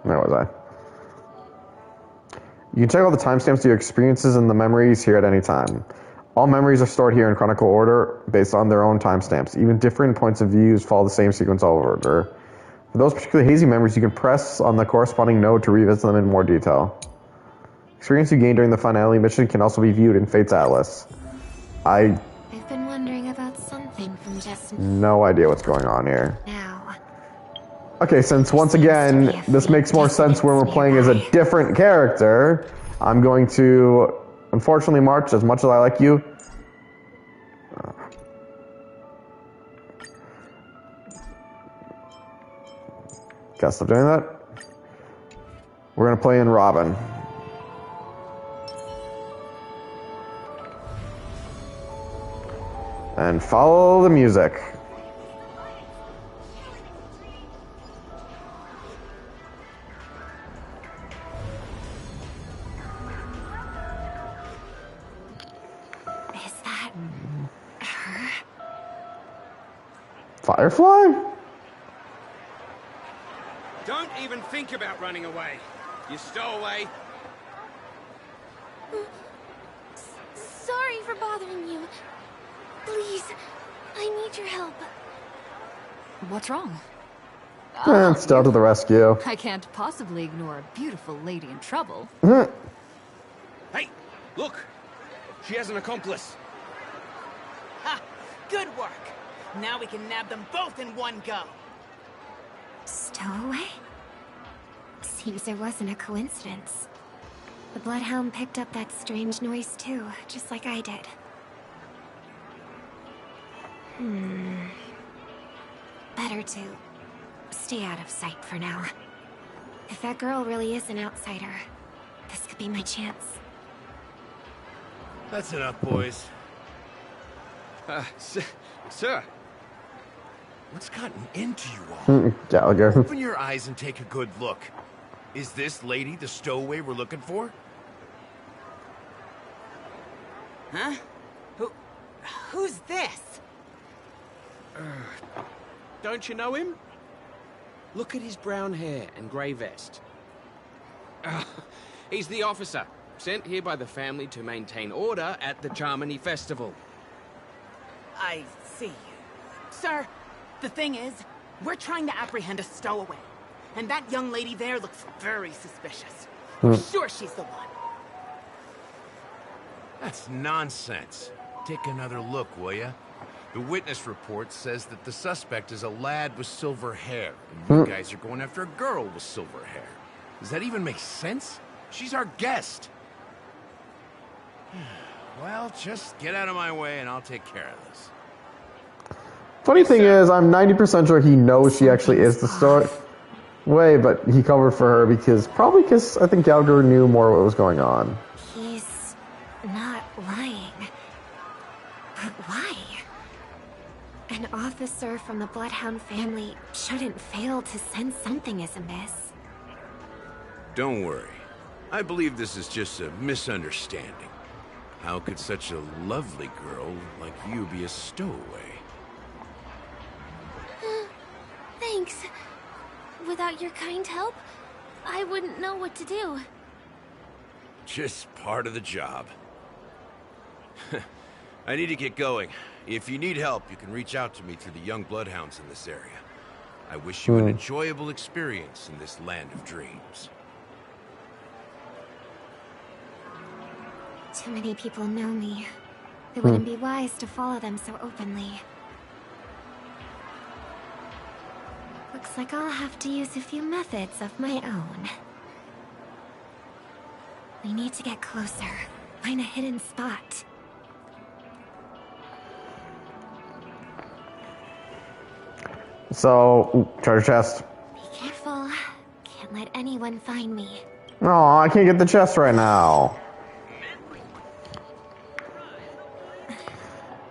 Where was I? You can check all the timestamps of your experiences and the memories here at any time. All memories are stored here in chronicle order based on their own timestamps. Even different points of views follow the same sequence all over. For those particularly hazy memories, you can press on the corresponding node to revisit them in more detail. Experience you gained during the finale mission can also be viewed in Fate's Atlas. I've been wondering about something from just no idea what's going on here. now. Okay, since once again, this makes more sense when we're playing as a different character, I'm going to, unfortunately, March, as much as I like you, gotta stop doing that. We're gonna play in Robin. And follow the music. Is that her? Firefly? Don't even think about running away. You stowaway. Sorry for bothering you. Please, I need your help. What's wrong? And Stella to the rescue. I can't possibly ignore a beautiful lady in trouble. Hey, look! She has an accomplice. Ha! Good work! Now we can nab them both in one go. Stowaway? Seems there wasn't a coincidence. The Bloodhound picked up that strange noise too, just like I did. Better to stay out of sight for now. If that girl really is an outsider, this could be my chance. That's enough, boys. Sir. What's gotten into you all? Gallagher. Open your eyes and take a good look. Is this lady the stowaway we're looking for? Huh? Who's this? Don't you know him? Look at his brown hair and grey vest. He's the officer, sent here by the family to maintain order at the Charmony Festival. I see. Sir, the thing is, we're trying to apprehend a stowaway. And that young lady there looks very suspicious. I'm sure she's the one. That's nonsense. Take another look, will ya? The witness report says that the suspect is a lad with silver hair, and you guys are going after a girl with silver hair. Does that even make sense? She's our guest. Well, just get out of my way and I'll take care of this. Funny thing is, I'm 90% sure he knows she actually is the stowaway, but he covered for her because I think Gallagher knew more what was going on. He's not lying. But why? An officer from the Bloodhound family shouldn't fail to sense something is amiss. Don't worry. I believe this is just a misunderstanding. How could such a lovely girl like you be a stowaway? Thanks. Without your kind help, I wouldn't know what to do. Just part of the job. I need to get going. If you need help, you can reach out to me through the young bloodhounds in this area. I wish you an enjoyable experience in this land of dreams. Too many people know me. It wouldn't be wise to follow them so openly. Looks like I'll have to use a few methods of my own. We need to get closer. Find a hidden spot. So, treasure chest. Be careful. Can't let anyone find me. Oh, I can't get the chest right now.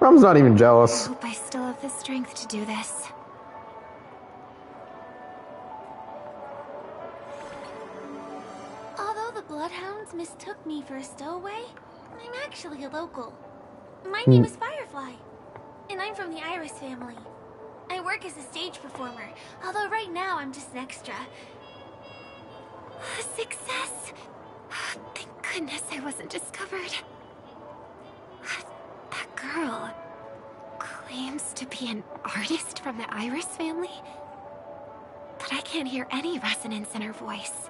Rum's not even jealous. I hope I still have the strength to do this. Although the Bloodhounds mistook me for a stowaway, I'm actually a local. My name is Firefly, and I'm from the Iris family. I work as a stage performer, although right now I'm just an extra. Success! Thank goodness I wasn't discovered. girl claims to be an artist from the Iris family, but I can't hear any resonance in her voice.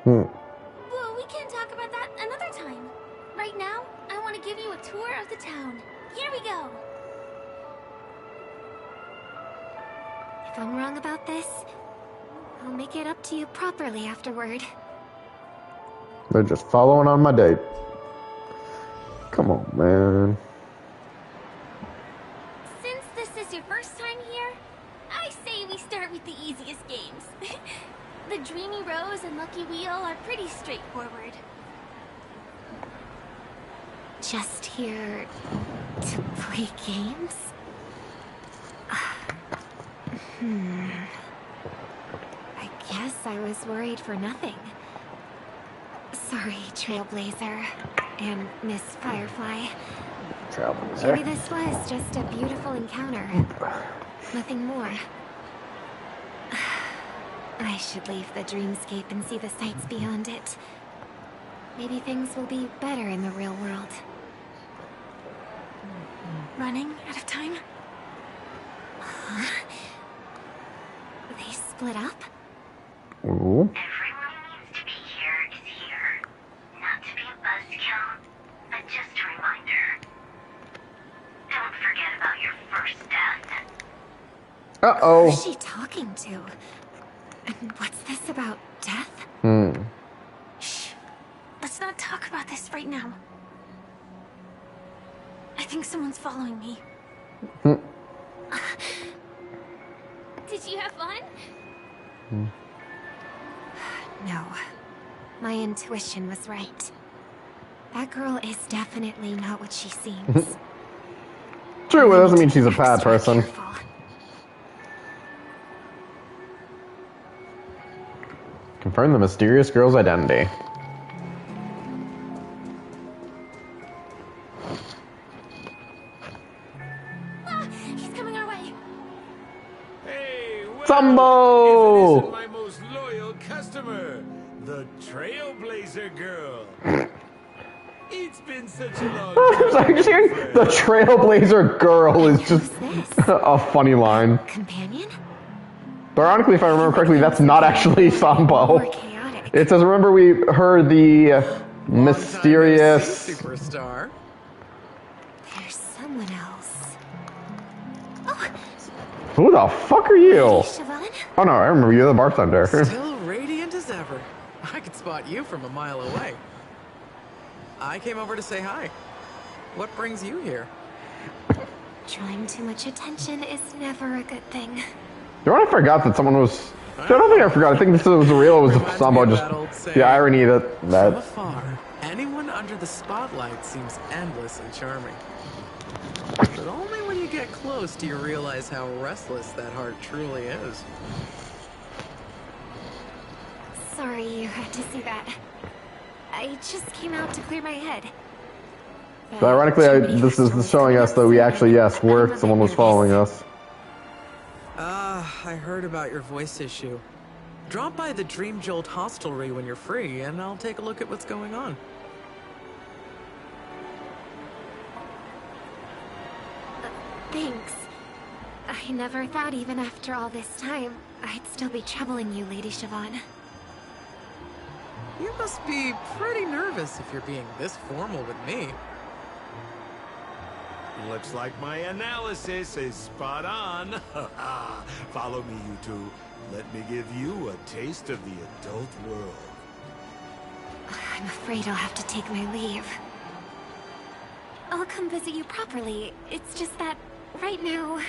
Well, we can talk about that another time. Right now, I want to give you a tour of the town. Here we go. If I'm wrong about this, I'll make it up to you properly afterward. They're just following on my date. Come on, man. Since this is your first time here, I say we start with the easiest games. The Dreamy Rose and Lucky Wheel are pretty straightforward. Just here to play games? I guess I was worried for nothing. Sorry, Trailblazer and Miss Firefly. Trailblazer. Maybe this was just a beautiful encounter. Nothing more. I should leave the dreamscape and see the sights beyond it. Maybe things will be better in the real world. Running out of time? They split up? Ooh. Everyone who needs to be here is here. Not to be a buzzkill, but just a reminder. Don't forget about your first death. Uh-oh. Who's she talking to? And what's this about death? Shh. Let's not talk about this right now. I think someone's following me. Did you have fun? No. My intuition was right. That girl is definitely not what she seems. True, it doesn't mean she's a bad person. Careful. Confirm the mysterious girl's identity. He's coming our way. Hey, well, Sambo! if it isn't my most loyal customer, the Trailblazer girl. It's been such a long time. The Trailblazer girl is just a funny line. Companion? But ironically, if I remember correctly, that's not actually Sambo. It says, remember we heard the mysterious... Superstar. There's someone else. Who the fuck are you? Siobhan? Oh no, I remember you're the bartender. Still radiant as ever. I could spot you from a mile away. I came over to say hi. What brings you here? Drawing too much attention is never a good thing. You know what, I forgot that someone was... I don't think I forgot. I think this was real. It was Sambo. Just the irony that... From afar, anyone under the spotlight seems endlessly charming. But only when you get close do you realize how restless that heart truly is. Sorry you had to see that. I just came out to clear my head. But ironically, this is showing us that we actually, yes, were someone was following us. I heard about your voice issue. Drop by the Dream Jolt hostelry when you're free, and I'll take a look at what's going on. Thanks. I never thought even after all this time, I'd still be troubling you, Lady Siobhan. You must be pretty nervous if you're being this formal with me. Looks like my analysis is spot on. Follow me, you two. Let me give you a taste of the adult world. I'm afraid I'll have to take my leave. I'll come visit you properly. It's just that, right now...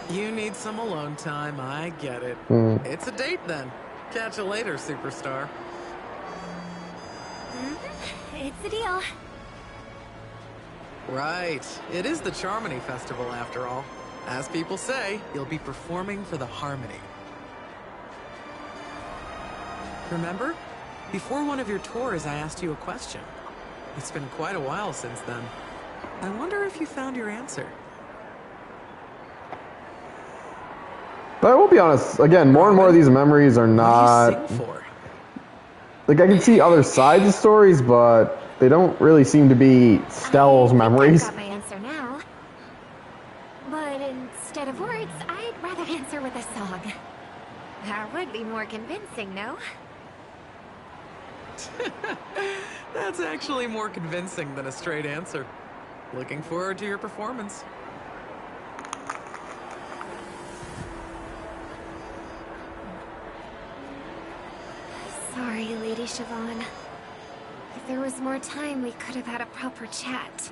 You need some alone time, I get it. It's a date then. Catch you later, superstar. It's a deal. Right. It is the Charmony Festival, after all. As people say, you'll be performing for the Harmony. Remember? Before one of your tours, I asked you a question. It's been quite a while since then. I wonder if you found your answer. But I will be honest, again, more and more of these memories are not... What do you sing for? Like, I can see other sides of stories, but They don't really seem to be Stell's memories. I've got my answer now. But instead of words, I'd rather answer with a song. That would be more convincing, no? That's actually more convincing than a straight answer. Looking forward to your performance. Sorry, Lady Siobhan. If there was more time, we could have had a proper chat.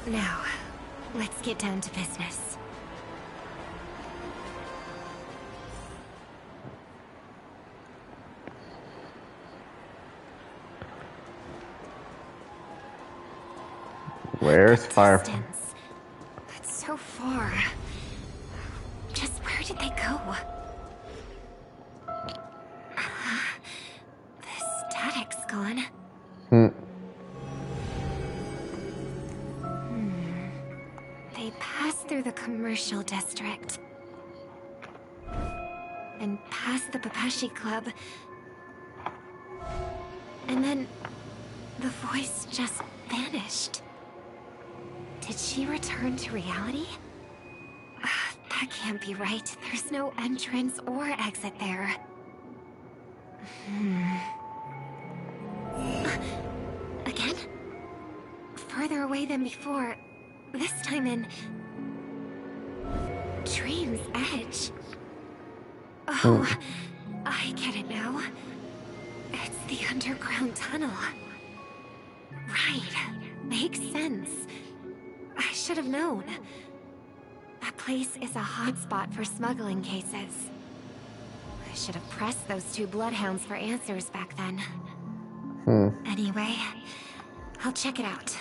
Now, let's get down to business. Where's Fire? That's so far. Just where did they go? The static's gone. They passed through the commercial district. And past the Papashi Club. And then the voice just vanished. Did she return to reality? That can't be right. There's no entrance or exit there. Again? Farther away than before. This time in... Dream's Edge. Oh, I get it now. It's the underground tunnel. Right. Makes sense. I should have known. That place is a hotspot for smuggling cases. I should have pressed those two bloodhounds for answers back then. Anyway, I'll check it out.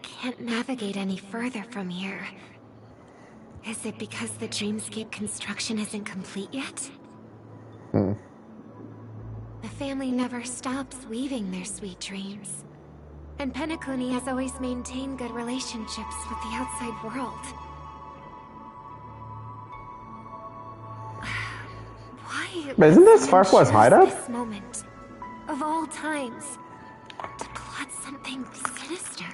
Can't navigate any further from here. Is it because the dreamscape construction isn't complete yet? The family never stops weaving their sweet dreams. And Penacony has always maintained good relationships with the outside world. Why But isn't this would Firefly's someone choose hideout? this moment, of all times, to plot something sinister?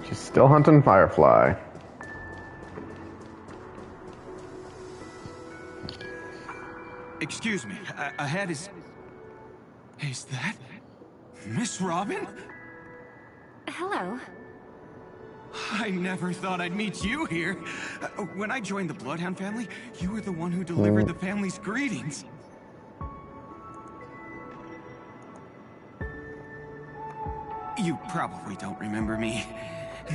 She's still hunting Firefly. Excuse me, ahead is... Is that... Miss Robin? Hello. I never thought I'd meet you here. When I joined the Bloodhound family, you were the one who delivered the family's greetings. You probably don't remember me.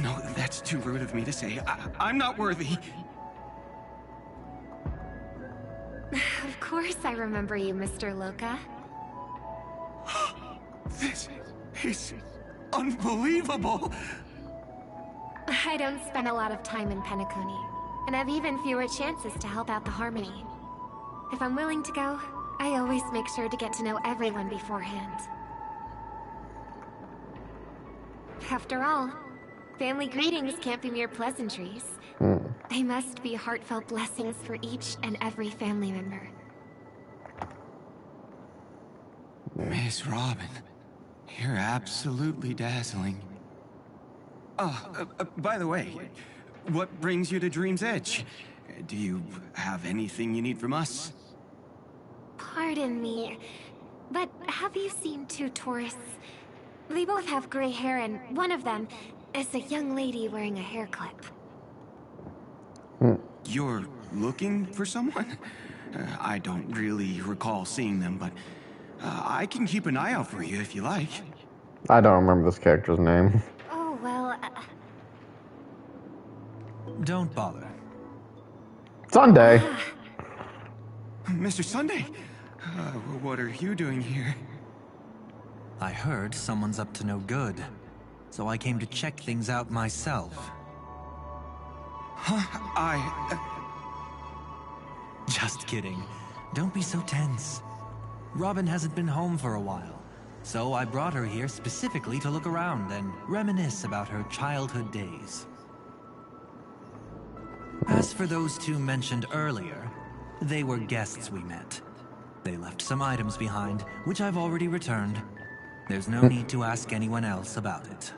No, that's too rude of me to say. I'm not worthy. Of course I remember you, Mr. Loka. This is unbelievable. I don't spend a lot of time in Penacony, and have even fewer chances to help out the Harmony. If I'm willing to go, I always make sure to get to know everyone beforehand. After all, family greetings can't be mere pleasantries. They must be heartfelt blessings for each and every family member. Miss Robin, you're absolutely dazzling. By the way, what brings you to Dream's Edge? Do you have anything you need from us? Pardon me, but have you seen two tourists? They both have gray hair, and one of them is a young lady wearing a hair clip. You're looking for someone? I don't really recall seeing them, but I can keep an eye out for you if you like. I don't remember this character's name. Oh, well... Don't bother. Sunday. Mr. Sunday, what are you doing here? I heard someone's up to no good, so I came to check things out myself. Just kidding. Don't be so tense. Robin hasn't been home for a while, so I brought her here specifically to look around and reminisce about her childhood days. As for those two mentioned earlier, they were guests we met. They left some items behind, which I've already returned. There's no need to ask anyone else about it.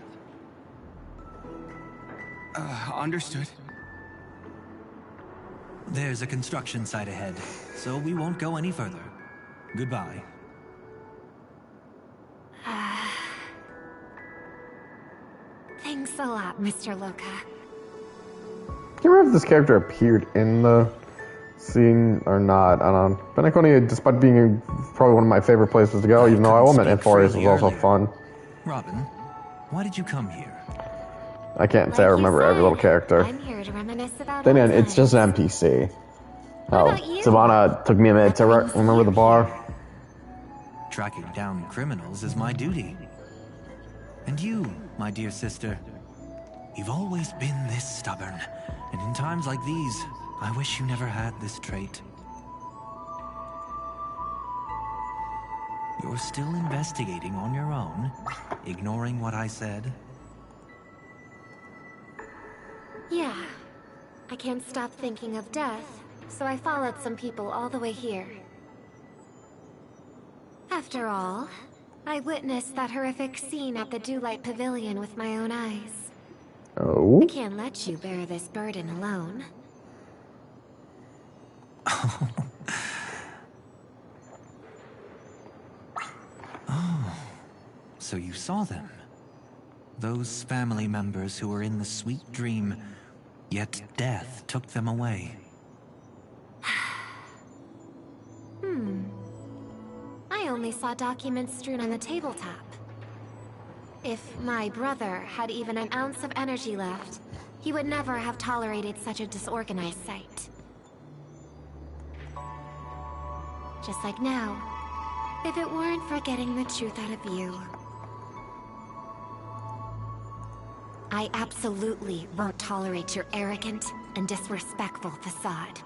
Understood. There's a construction site ahead, so we won't go any further. Goodbye. Thanks a lot, Mr. Loka. I can't remember if this character appeared in the scene or not. I don't know. Penacony, despite being probably one of my favorite places to go, even though I will admit Amphorius was also fun. Robin, why did you come here? I can't say I remember every little character. I'm here to reminisce about Then old it's just an NPC. Oh, Savannah took me a minute to remember the bar. Tracking down criminals is my duty. And you, my dear sister, you've always been this stubborn. And in times like these, I wish you never had this trait. You're still investigating on your own, ignoring what I said. Yeah. I can't stop thinking of death, so I followed some people all the way here. After all, I witnessed that horrific scene at the Dewlight Pavilion with my own eyes. Oh? I can't let you bear this burden alone. Oh, so you saw them. Those family members who were in the sweet dream, yet death took them away. I only saw documents strewn on the tabletop. If my brother had even an ounce of energy left, he would never have tolerated such a disorganized sight. Just like now, if it weren't for getting the truth out of you. I absolutely won't tolerate your arrogant and disrespectful facade.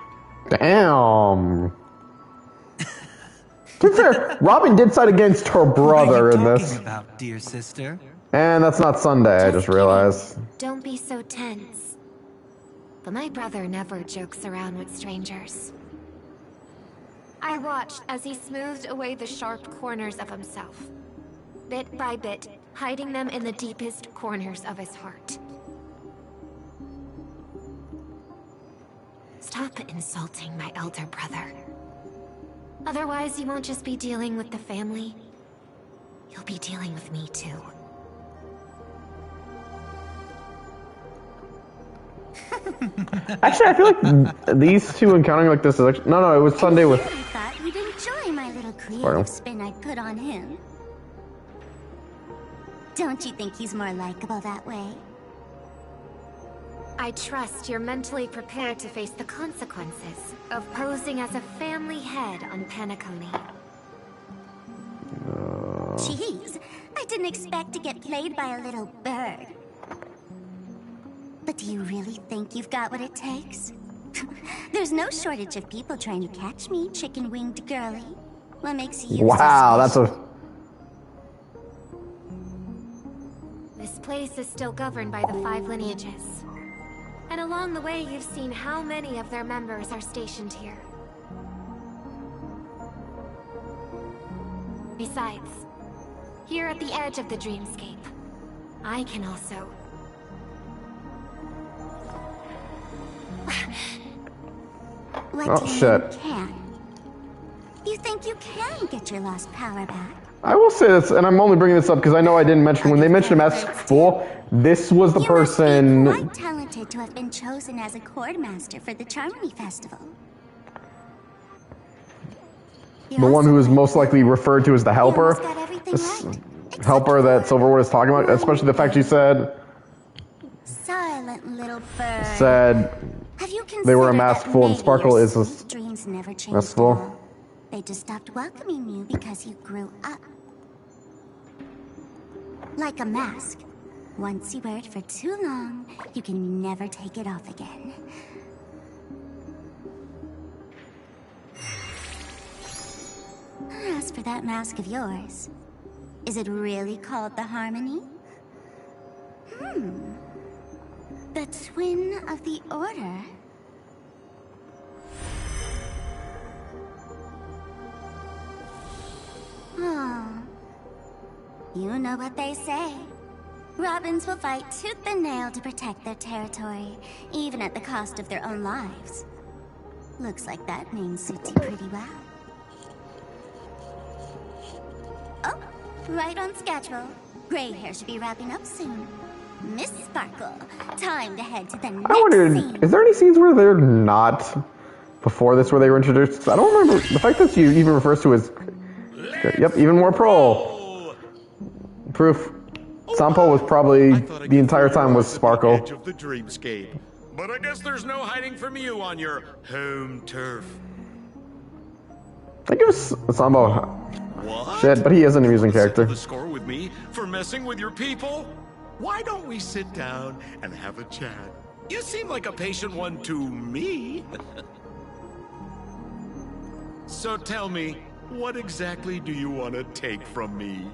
Damn. To be fair, Robin did side against her brother in this. About, dear sister? And that's not Sunday, I just realized. Don't be so tense. But my brother never jokes around with strangers. I watched as he smoothed away the sharp corners of himself, bit by bit, hiding them in the deepest corners of his heart. Stop insulting my elder brother. Otherwise, you won't just be dealing with the family. You'll be dealing with me, too. Actually, I feel like these two encountering like this is actually... No, it was Sunday with... I thought you'd enjoy my little Pardon? creative spin I put on him. Don't you think he's more likable that way? I trust you're mentally prepared to face the consequences of posing as a family head on Penacony. Jeez, I didn't expect to get played by a little bird. But do you really think you've got what it takes? There's no shortage of people trying to catch me, chicken-winged girly. What makes you Wow, that's a... This place is still governed by the 5 lineages. And along the way, you've seen how many of their members are stationed here. Besides, here at the edge of the dreamscape, I can also... What do you shit. mean can? You think you can get your lost power back? I will say this, and I'm only bringing this up because I know I didn't mention... When they mentioned him as Fool, this was the person... Quite talented to have been chosen as a chord master for the Charmony Festival. The one who is most likely referred to as the helper. This helper that Silverwood is talking about, especially the fact she said... Silent little bird. Said they were a masked fool, and Sparkle is a dreams never changed masked at fool. all. They just stopped welcoming you because you grew up. Like a mask. Once you wear it for too long, you can never take it off again. As for that mask of yours, is it really called the Harmony? The Twin of the Order? Oh. You know what they say. Robins will fight tooth and nail to protect their territory, even at the cost of their own lives. Looks like that name suits you pretty well. Oh, right on schedule. Gray hair should be wrapping up soon. Miss Sparkle, time to head to the next I wondered, scene. is there any scenes where they're not before this where they were introduced? I don't remember. The fact that you even refers to as... Yep, even more pro. Proof. Sampo was probably the entire time was Sparkle. Edge of the dreamscape. But I guess there's no hiding from you on your home turf. I give Sampo What? shit, but he is an amusing character. The score with me for messing with your people? Why don't we sit down and have a chat? You seem like a patient one to me. So tell me, what exactly do you want to take from me?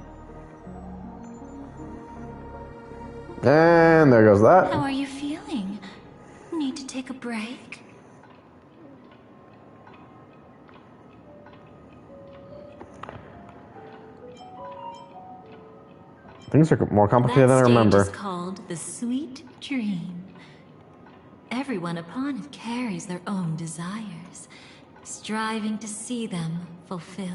And there goes that. How are you feeling? Need to take a break? Things are more complicated than I remember. That stage is called the Sweet Dream. Everyone upon it carries their own desires, striving to see them fulfilled.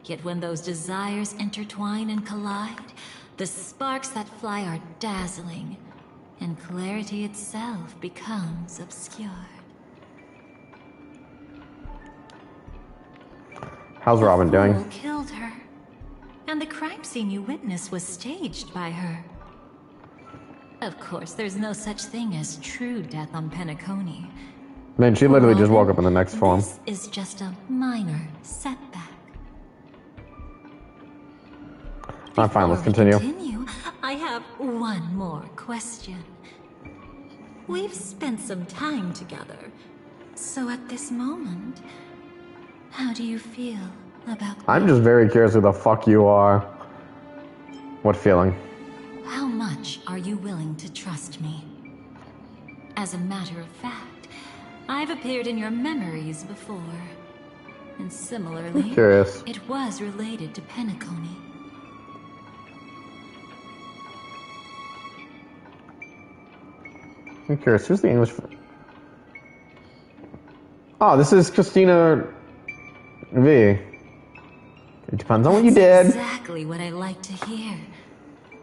Yet when those desires intertwine and collide, the sparks that fly are dazzling, and clarity itself becomes obscured. How's Robin The doing? fool killed her, and the crime scene you witnessed was staged by her. Of course, there's no such thing as true death on Penacony. Man, she literally just woke up in the next form. This is just a minor setback. I'm fine, let's continue. I have one more question. We've spent some time together, so at this moment, how do you feel about I'm just very curious who the fuck you are. What feeling? how much are you willing to trust me? As a matter of fact, I've appeared in your memories before. And similarly, Curious. it was related to Penacony. I'm curious, who's the English... Oh, this is Christina V. It depends on what you did. Exactly what I like to hear.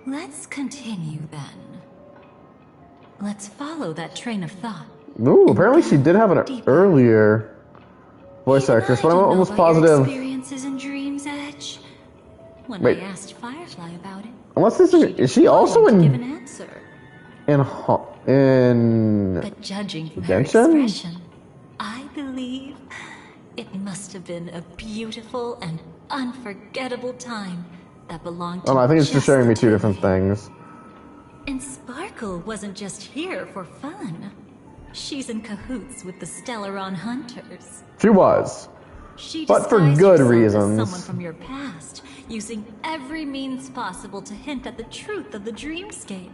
Let's continue then. Let's follow that train of thought. Ooh, apparently she did have an earlier voice actress, but I'm almost positive. Experiences in Dream's Edge. When Wait. I asked Firefly about it, Unless this is she also to give in an answer. in But judging from her Genshin? expression, I believe it must have been a beautiful and unforgettable time that belonged to Oh, no, I think it's just showing me two different things. And Sparkle wasn't just here for fun. She's in cahoots with the Stellaron Hunters. She was, She but for disguised good herself as reasons. someone from your past, using every means possible to hint at the truth of the dreamscape.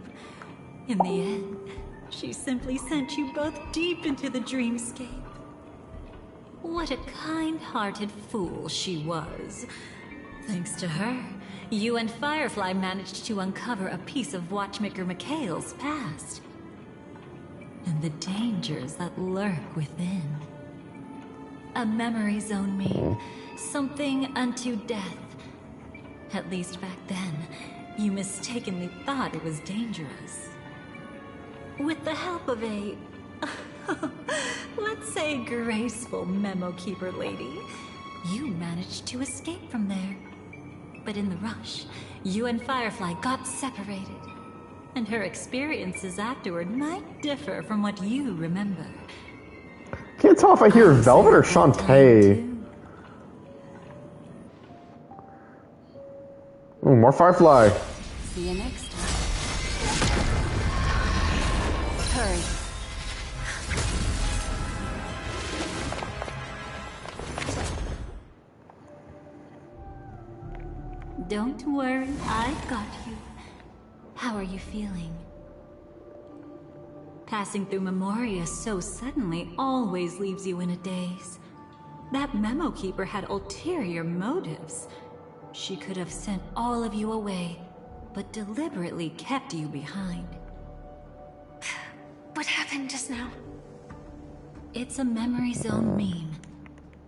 In the end, she simply sent you both deep into the dreamscape. What a kind-hearted fool she was. Thanks to her, you and Firefly managed to uncover a piece of Watchmaker Mikhail's past. And the dangers that lurk within. A memory zone mean something unto death. At least back then, you mistakenly thought it was dangerous. With the help of a, let's say, graceful memo keeper lady, you managed to escape from there. But in the rush, you and Firefly got separated. And her experiences afterward might differ from what you remember. Can't tell if I hear Velvet or Shantae. Ooh, more Firefly. See you next time. Don't worry, I've got you. How are you feeling? Passing through Memoria so suddenly always leaves you in a daze. That memo keeper had ulterior motives. She could have sent all of you away, but deliberately kept you behind. What happened just now? It's a memory zone meme.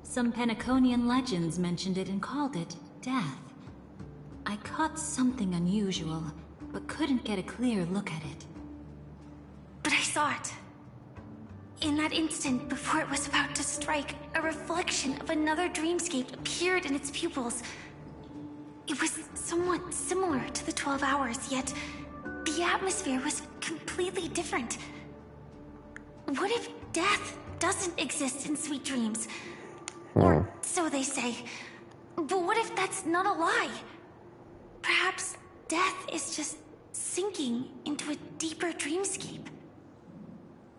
Some Penaconian legends mentioned it and called it death. I caught something unusual, but couldn't get a clear look at it. But I saw it. In that instant, before it was about to strike, a reflection of another dreamscape appeared in its pupils. It was somewhat similar to the 12 hours, yet the atmosphere was completely different. What if death doesn't exist in sweet dreams? Or so they say. But what if that's not a lie? Perhaps death is just sinking into a deeper dreamscape.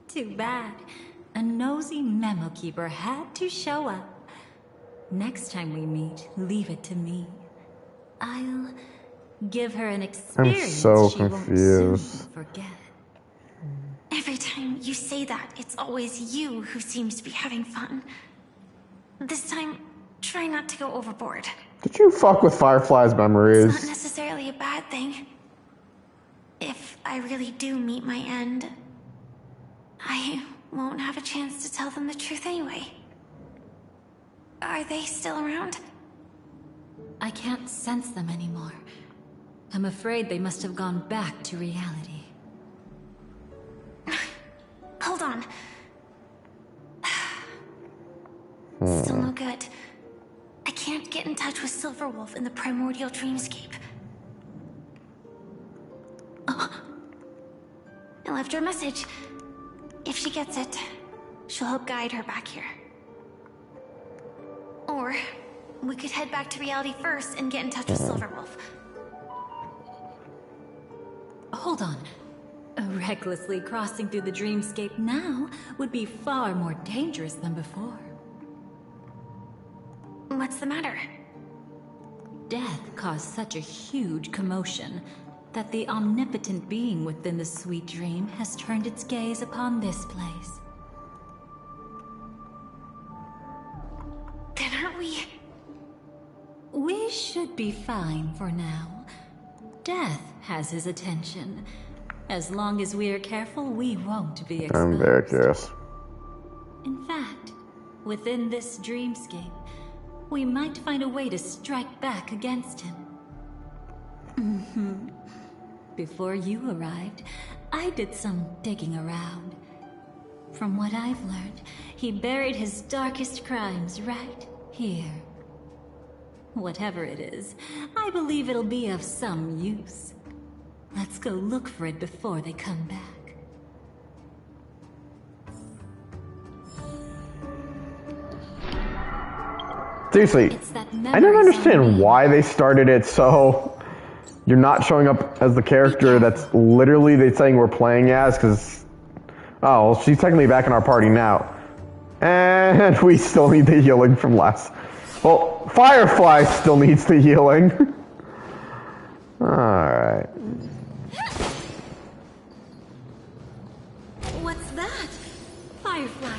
Too bad. A nosy memo keeper had to show up. Next time we meet, leave it to me. I'll give her an experience I'm so she won't confused. soon forget. Every time you say that, it's always you who seems to be having fun. This time, try not to go overboard. Did you fuck with Firefly's memories? It's not necessarily a bad thing. If I really do meet my end, I won't have a chance to tell them the truth anyway. Are they still around? I can't sense them anymore. I'm afraid they must have gone back to reality. Hold on. Still no good. I can't get in touch with Silverwolf in the primordial dreamscape. Oh. I left her a message. If she gets it, she'll help guide her back here. Or we could head back to reality first and get in touch with Silverwolf. Hold on. Recklessly crossing through the dreamscape now would be far more dangerous than before. What's the matter? Death caused such a huge commotion that the omnipotent being within the sweet dream has turned its gaze upon this place. Then aren't we? We should be fine for now. Death has his attention. As long as we are careful, we won't be exposed. I'm very curious. In fact, within this dreamscape, we might find a way to strike back against him. Before you arrived, I did some digging around. From what I've learned, he buried his darkest crimes right here. Whatever it is, I believe it'll be of some use. Let's go look for it before they come back. Seriously, I don't understand why they started it so you're not showing up as the character that's literally they saying we're playing as, because, oh, well, she's technically back in our party now. And we still need the healing from last. Well, Firefly still needs the healing. Alright. What's that? Firefly,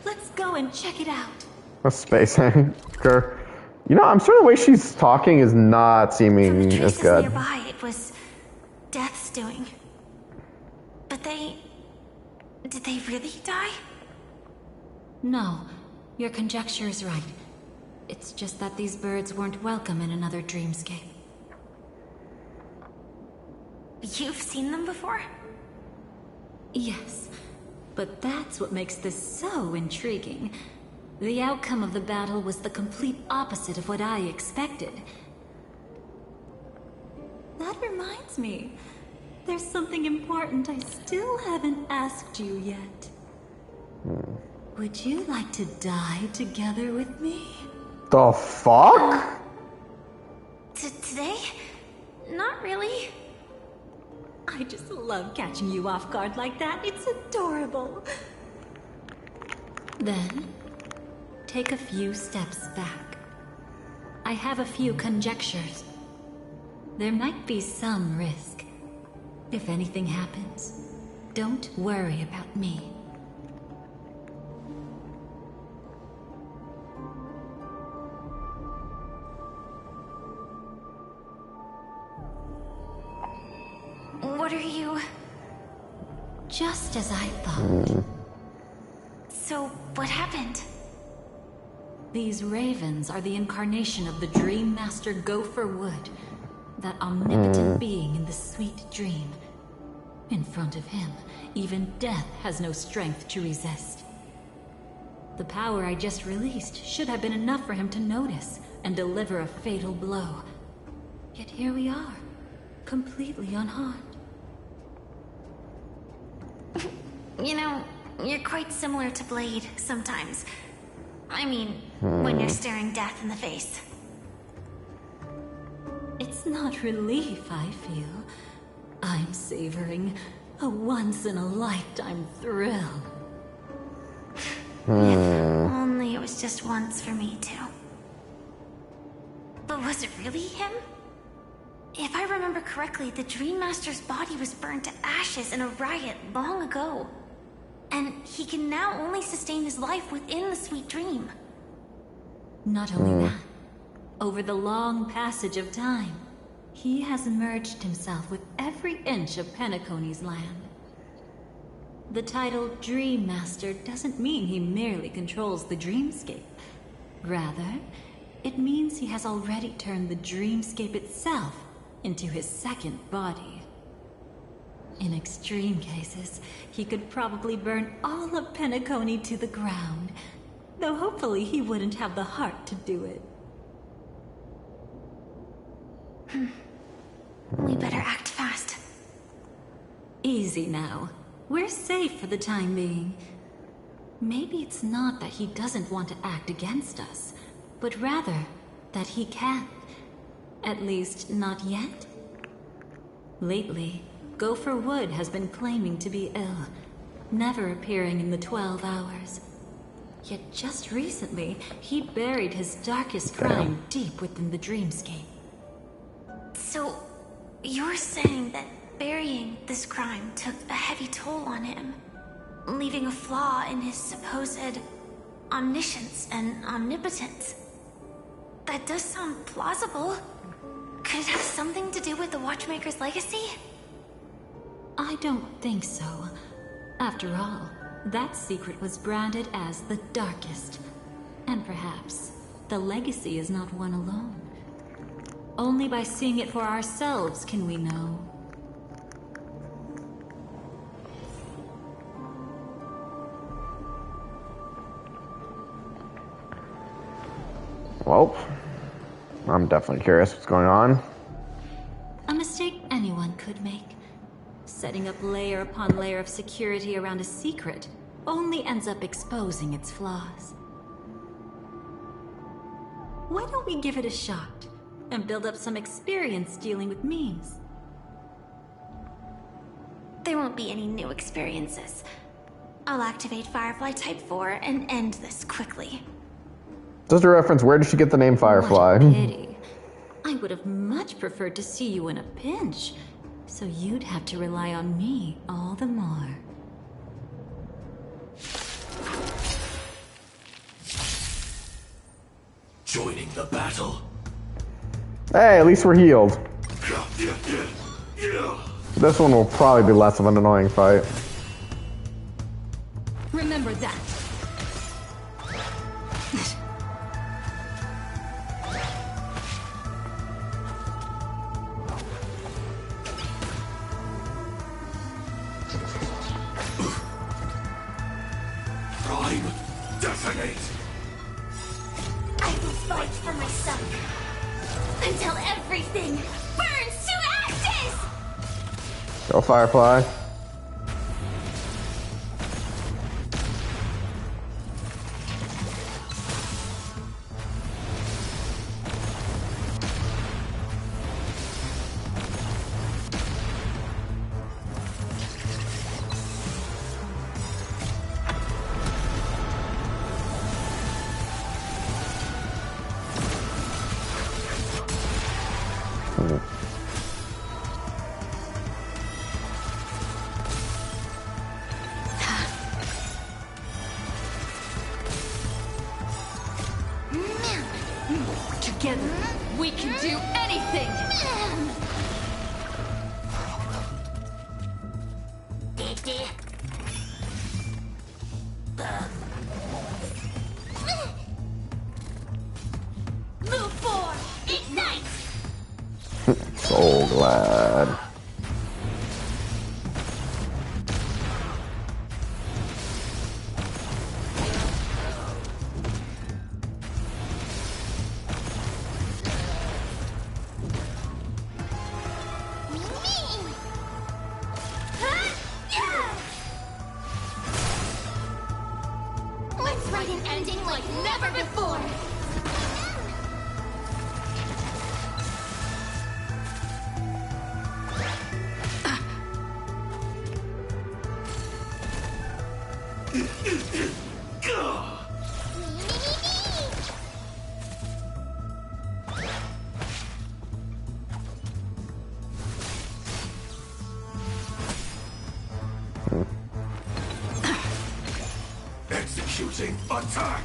let's go and check it out. A space anchor. You know, I'm sure the way she's talking is not seeming as good. Nearby, it was Death's doing. But did they really die? No, your conjecture is right. It's just that these birds weren't welcome in another dreamscape. You've seen them before? Yes, but that's what makes this so intriguing. The outcome of the battle was the complete opposite of what I expected. That reminds me, there's something important I still haven't asked you yet. Would you like to die together with me? The fuck? Today? Not really. I just love catching you off guard like that. It's adorable. Then, take a few steps back. I have a few conjectures. There might be some risk. If anything happens, don't worry about me. What are you... Just as I thought. So, what happened? These ravens are the incarnation of the Dream Master Gopher Wood, that omnipotent being in the sweet dream. In front of him, even death has no strength to resist. The power I just released should have been enough for him to notice and deliver a fatal blow. Yet here we are, completely unharmed. You know, you're quite similar to Blade sometimes. I mean, when you're staring death in the face. It's not relief I feel. I'm savoring a once-in-a-lifetime thrill. If only it was just once for me too. But was it really him? If I remember correctly, the Dream Master's body was burned to ashes in a riot long ago. And he can now only sustain his life within the sweet dream. Not only that, over the long passage of time, he has merged himself with every inch of Penacony's land. The title Dream Master doesn't mean he merely controls the dreamscape. Rather, it means he has already turned the dreamscape itself into his second body. In extreme cases, he could probably burn all of Penacony to the ground, though hopefully he wouldn't have the heart to do it. We better act fast. Easy now. We're safe for the time being. Maybe it's not that he doesn't want to act against us, but rather that he can't. At least, not yet. Lately, Gopher Wood has been claiming to be ill, never appearing in the 12 hours. Yet just recently, he buried his darkest crime deep within the dreamscape. So, you're saying that burying this crime took a heavy toll on him, leaving a flaw in his supposed omniscience and omnipotence? That does sound plausible. Could it have something to do with the Watchmaker's legacy? I don't think so. After all, that secret was branded as the darkest. And perhaps, the legacy is not one alone. Only by seeing it for ourselves can we know. Well, I'm definitely curious what's going on. A mistake anyone could make. Setting up layer upon layer of security around a secret only ends up exposing its flaws. Why don't we give it a shot and build up some experience dealing with memes? There won't be any new experiences. I'll activate Firefly Type 4 and end this quickly. Just a reference, where did she get the name Firefly? What a pity. I would have much preferred to see you in a pinch, so you'd have to rely on me all the more. Joining the battle. Hey, at least we're healed. This one will probably be less of an annoying fight. Remember that. Prime, detonate. I will fight for myself until everything burns to ashes! Go Firefly. Together, we can do anything! Move forward! Ignite! So glad. Let's write an ending like never before! Executing attack!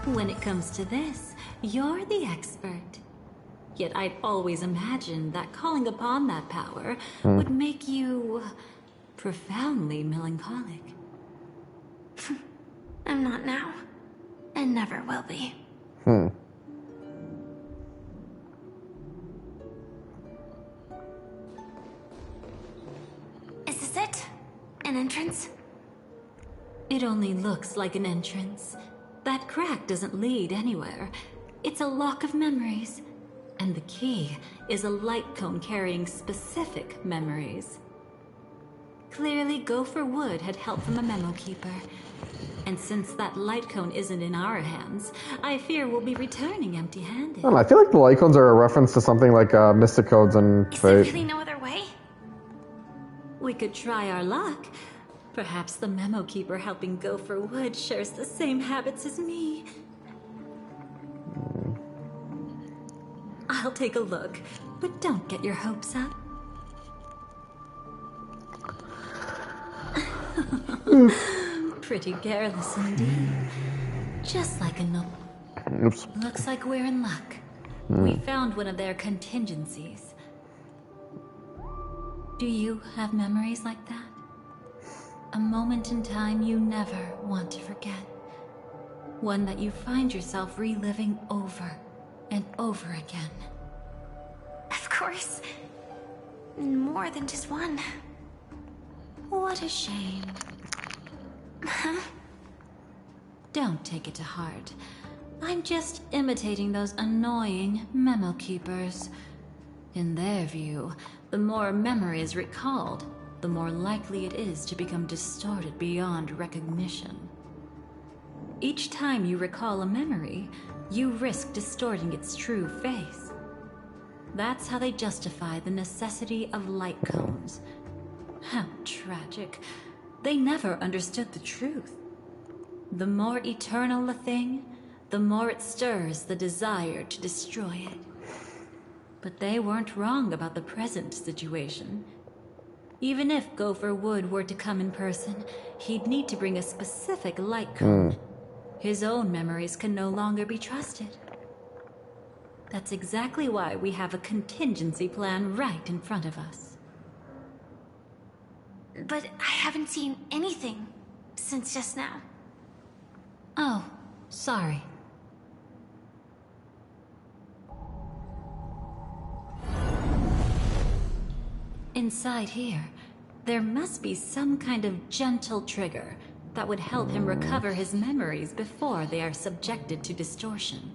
When it comes to this, you're the expert. Yet I'd always imagined that calling upon that power would make you profoundly melancholic. I'm not now, and never will be. Is this it? An entrance? It only looks like an entrance. That crack doesn't lead anywhere. It's a lock of memories. And the key is a light cone carrying specific memories. Clearly, Gopher Wood had help from a memo keeper. And since that light cone isn't in our hands, I fear we'll be returning empty-handed. I don't know, I feel like the light codes are a reference to something like Mystic Codes and Is there Fate. really no other way? We could try our luck. Perhaps the memo keeper helping Gopher Wood shares the same habits as me. I'll take a look, but don't get your hopes up. Pretty careless indeed. Just like a noble. Oops. Looks like we're in luck. We found one of their contingencies. Do you have memories like that? A moment in time you never want to forget. One that you find yourself reliving over and over again. Of course. More than just one. What a shame. Don't take it to heart. I'm just imitating those annoying memo keepers. In their view, the more memories recalled, the more likely it is to become distorted beyond recognition. Each time you recall a memory, you risk distorting its true face. That's how they justify the necessity of light cones. How tragic. They never understood the truth. The more eternal a thing, the more it stirs the desire to destroy it. But they weren't wrong about the present situation. Even if Gopher Wood were to come in person, he'd need to bring a specific light cone. His own memories can no longer be trusted. That's exactly why we have a contingency plan right in front of us. But I haven't seen anything since just now. Oh, sorry. Inside here, there must be some kind of gentle trigger that would help him recover his memories before they are subjected to distortion.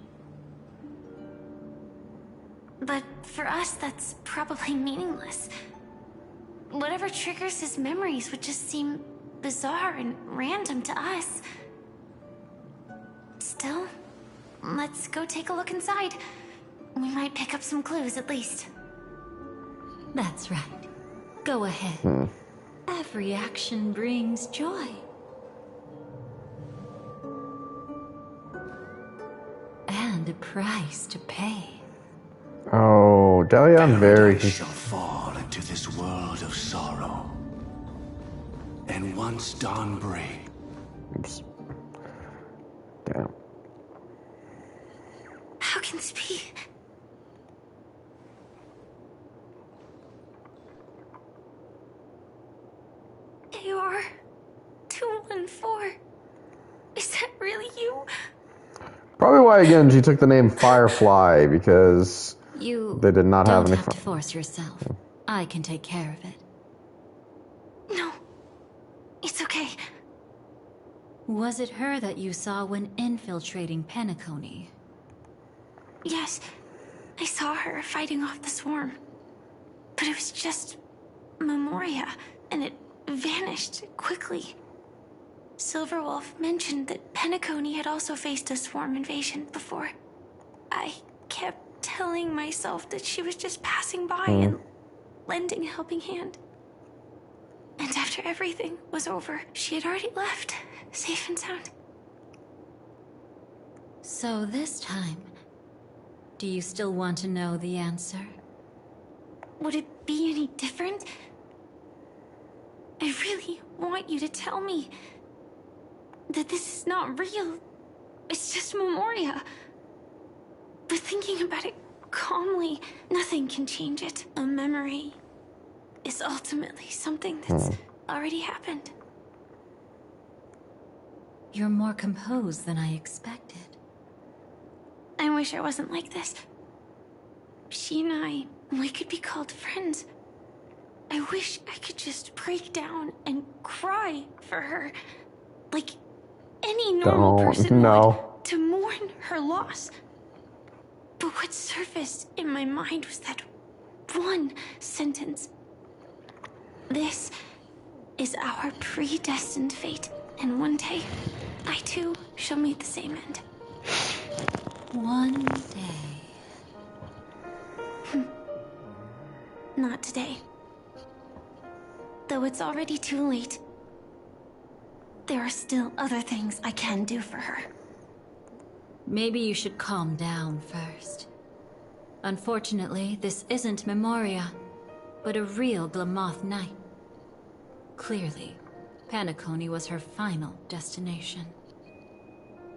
But for us, that's probably meaningless. Whatever triggers his memories would just seem bizarre and random to us. Still, let's go take a look inside. We might pick up some clues at least. That's right. Go ahead. Every action brings joy. And a price to pay. Oh, Delia, I'm very... shall fall into this world of sorrow. And one once dawnbreak. Oops. Damn. How can this be? AR 214. Is that really you? Probably why, again, she took the name Firefly, because they did not have any Don't have to force yourself. I can take care of it. No. It's okay. Was it her that you saw when infiltrating Penacony? Yes. I saw her fighting off the swarm. But it was just Memoria, and it vanished quickly. Silverwolf mentioned that Penacony had also faced a swarm invasion before. I kept telling myself that she was just passing by and lending a helping hand. And after everything was over, she had already left, safe and sound. So this time, do you still want to know the answer? Would it be any different? I really want you to tell me that this is not real. It's just Memoria. But thinking about it calmly, nothing can change it. A memory is ultimately something that's already happened. You're more composed than I expected. I wish I wasn't like this. She and we could be called friends. I wish I could just break down and cry for her. Like any normal person would, to mourn her loss. But what surfaced in my mind was that one sentence. This is our predestined fate, and one day, I too shall meet the same end. One day. Not today. Though it's already too late, there are still other things I can do for her. Maybe you should calm down first. Unfortunately, this isn't Memoria, but a real Glamoth Knight. Clearly, Penacony was her final destination.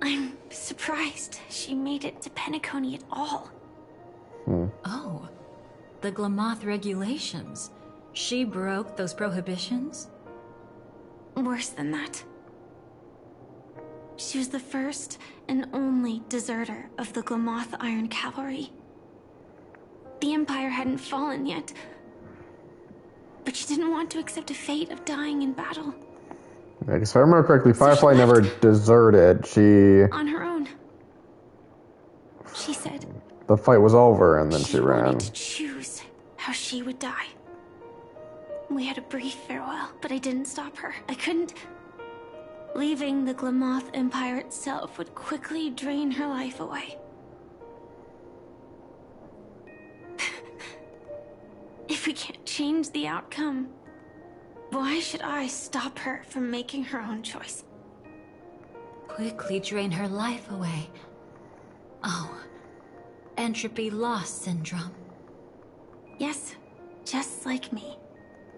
I'm surprised she made it to Penacony at all. Oh, the Glamoth regulations. She broke those prohibitions? Worse than that. She was the first and only deserter of the Glamoth Iron Cavalry. The Empire hadn't fallen yet, but she didn't want to accept a fate of dying in battle. Yeah, if I remember correctly, Firefly never deserted. She... On her own. She said... The fight was over, and then she ran. Wanted to choose how she would die. We had a brief farewell, but I didn't stop her. I couldn't. Leaving the Glamoth Empire itself would quickly drain her life away. If we can't change the outcome, why should I stop her from making her own choice? Quickly drain her life away. Oh, entropy loss syndrome. Yes, just like me.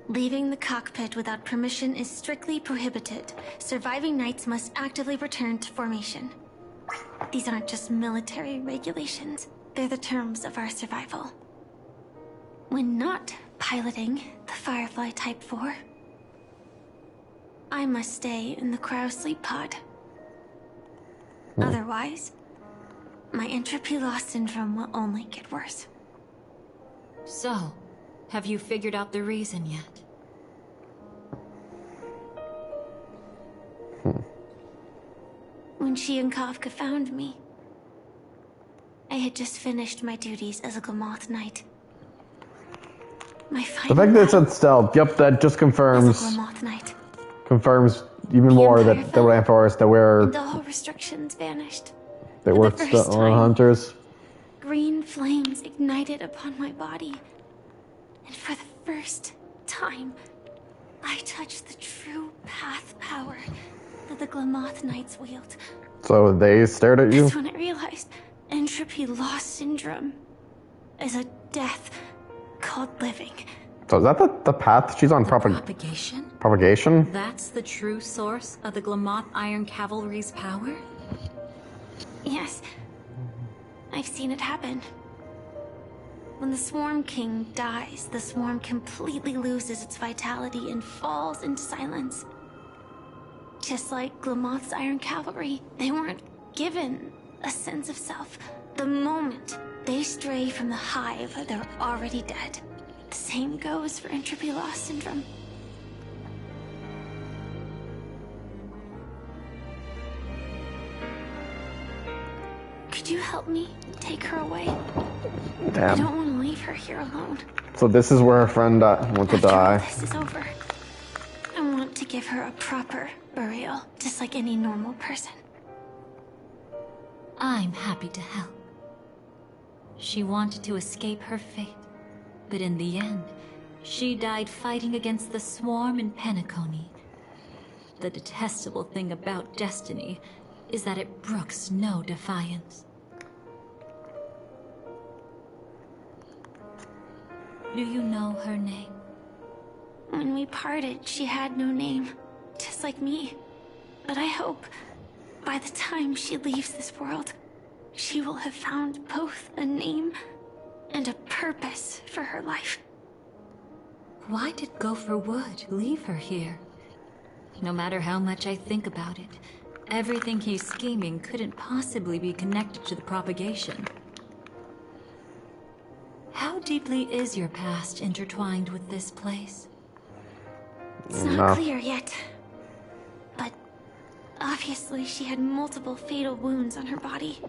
Leaving the cockpit without permission is strictly prohibited. Surviving knights must actively return to formation. These aren't just military regulations. They're the terms of our survival. When not piloting the Firefly Type 4, I must stay in the cryosleep pod. Otherwise, my entropy loss syndrome will only get worse. So, have you figured out the reason yet? When she and Kafka found me, I had just finished my duties as a Glamoth Knight. My The fact that it said stealth, yep, that just confirms... Glamoth Knight. Confirms even more that the Land Forest that we're... And all restrictions vanished. That we're hunters. Green flames ignited upon my body. And for the first time, I touched the true path power that the Glamoth Knights wield. So they stared at you? That's when I realized entropy loss syndrome is a death called living. So is that the path she's on? Propagation? Propagation? That's the true source of the Glamoth Iron Cavalry's power? Yes. I've seen it happen. When the Swarm King dies, the Swarm completely loses its vitality and falls into silence. Just like Glamoth's Iron Cavalry, they weren't given a sense of self. The moment they stray from the hive, they're already dead. The same goes for entropy loss syndrome. Could you help me take her away? Damn. I don't want to leave her here alone. So this is where her friend wants to die. After all this is over, I want to give her a proper burial, just like any normal person. I'm happy to help. She wanted to escape her fate, but in the end, she died fighting against the Swarm in Penacony. The detestable thing about destiny is that it brooks no defiance. Do you know her name? When we parted, she had no name, just like me. But I hope, by the time she leaves this world, she will have found both a name and a purpose for her life. Why did Gopher Wood leave her here? No matter how much I think about it, everything he's scheming couldn't possibly be connected to the propagation. How deeply is your past intertwined with this place? It's not clear yet. But obviously she had multiple fatal wounds on her body.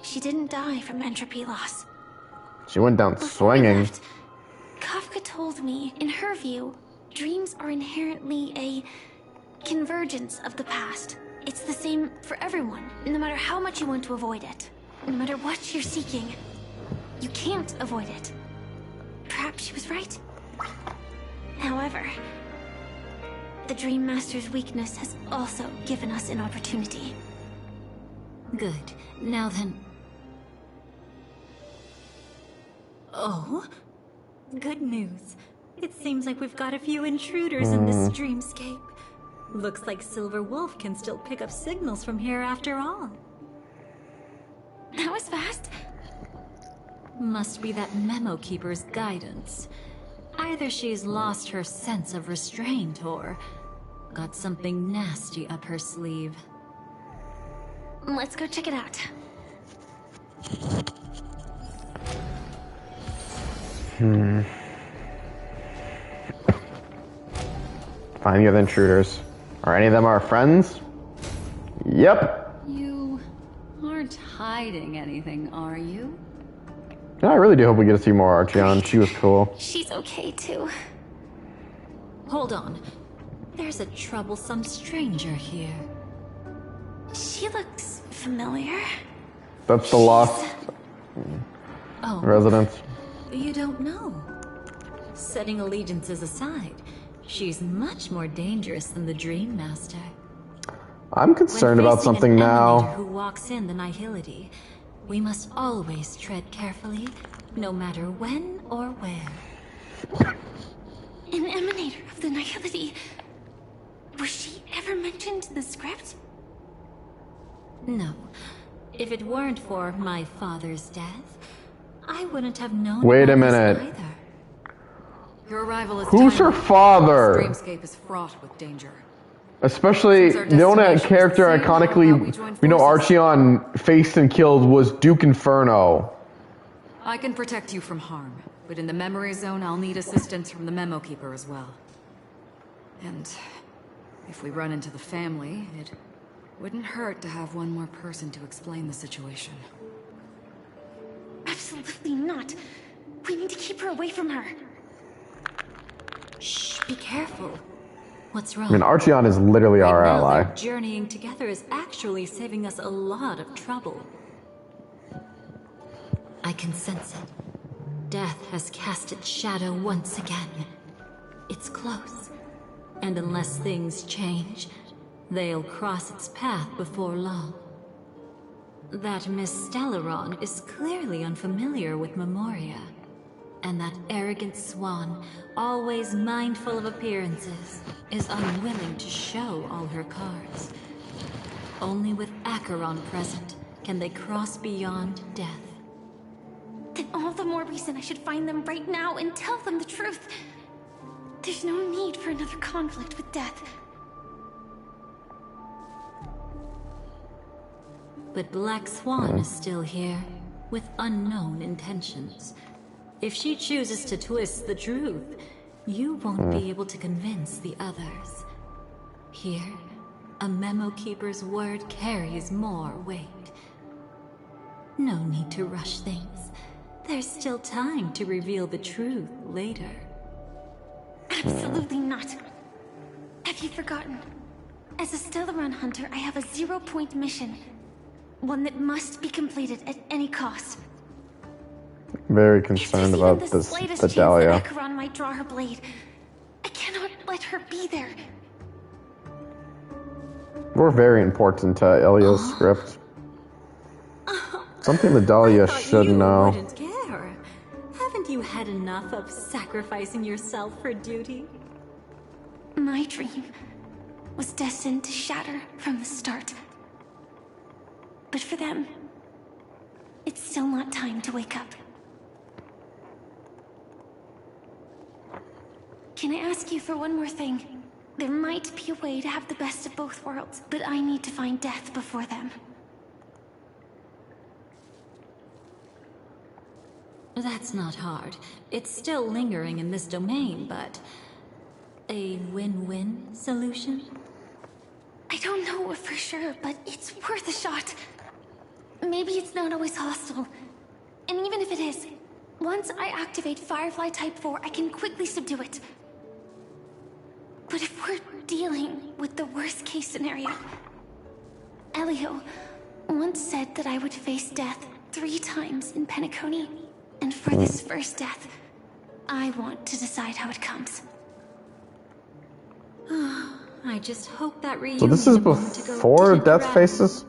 She didn't die from entropy loss. She went down swinging. Kafka told me, in her view, dreams are inherently a convergence of the past. It's the same for everyone, no matter how much you want to avoid it. No matter what you're seeking, you can't avoid it. Perhaps she was right. However, the Dream Master's weakness has also given us an opportunity. Good. Now then... Oh? Good news. It seems like we've got a few intruders in this dreamscape. Looks like Silver Wolf can still pick up signals from here after all. That was fast. Must be that Memo Keeper's guidance. Either she's lost her sense of restraint or got something nasty up her sleeve. Let's go check it out. Find the other intruders. Are any of them our friends? Yep. You aren't hiding anything, are you? Yeah, I really do hope we get to see more Archeon. She was cool. She's okay too. Hold on. There's a troublesome stranger here. She looks familiar. That's the lost residence. You don't know. Setting allegiances aside, she's much more dangerous than the Dream Master. I'm concerned about something now. Who walks in the Nihility, we must always tread carefully, no matter when or where. An emanator of the Nihility. Was she ever mentioned in the script? No. If it weren't for my father's death, I wouldn't have known. Wait a minute. Your arrival is Who's her father? This dreamscape is fraught with danger. Especially, the only character iconically we know Archeon faced and killed was Duke Inferno. I can protect you from harm, but in the memory zone I'll need assistance from the Memo Keeper as well. And if we run into the family, it wouldn't hurt to have one more person to explain the situation. Absolutely not. We need to keep her away from her. Shh, be careful. What's wrong? I mean, Archeon is literally our ally. Journeying together is actually saving us a lot of trouble. I can sense it. Death has cast its shadow once again. It's close. And unless things change, they'll cross its path before long. That Miss Stellaron is clearly unfamiliar with Memoria. And that arrogant swan, always mindful of appearances, is unwilling to show all her cards. Only with Acheron present can they cross beyond death. Then all the more reason I should find them right now and tell them the truth. There's no need for another conflict with death. But Black Swan is still here, with unknown intentions. If she chooses to twist the truth, you won't be able to convince the others. Here, a memo keeper's word carries more weight. No need to rush things. There's still time to reveal the truth later. Absolutely not. Have you forgotten? As a Stellaron hunter, I have a 0-point mission. One that must be completed at any cost. Very concerned about this, the Dahlia. Acheron might draw her blade. I cannot let her be there. We're very important to Elio's script. Something the Dahlia should know. Wouldn't care. Haven't you had enough of sacrificing yourself for duty? My dream was destined to shatter from the start. But for them, it's still not time to wake up. Can I ask you for one more thing? There might be a way to have the best of both worlds, but I need to find death before them. That's not hard. It's still lingering in this domain, but... a win-win solution? I don't know for sure, but it's worth a shot. Maybe it's not always hostile. And even if it is, once I activate Firefly Type 4, I can quickly subdue it. But if we're dealing with the worst case scenario, Elio once said that I would face death 3 times in Penacony. And for this first death, I want to decide how it comes. I just hope that reunion. So this is before Death Faces?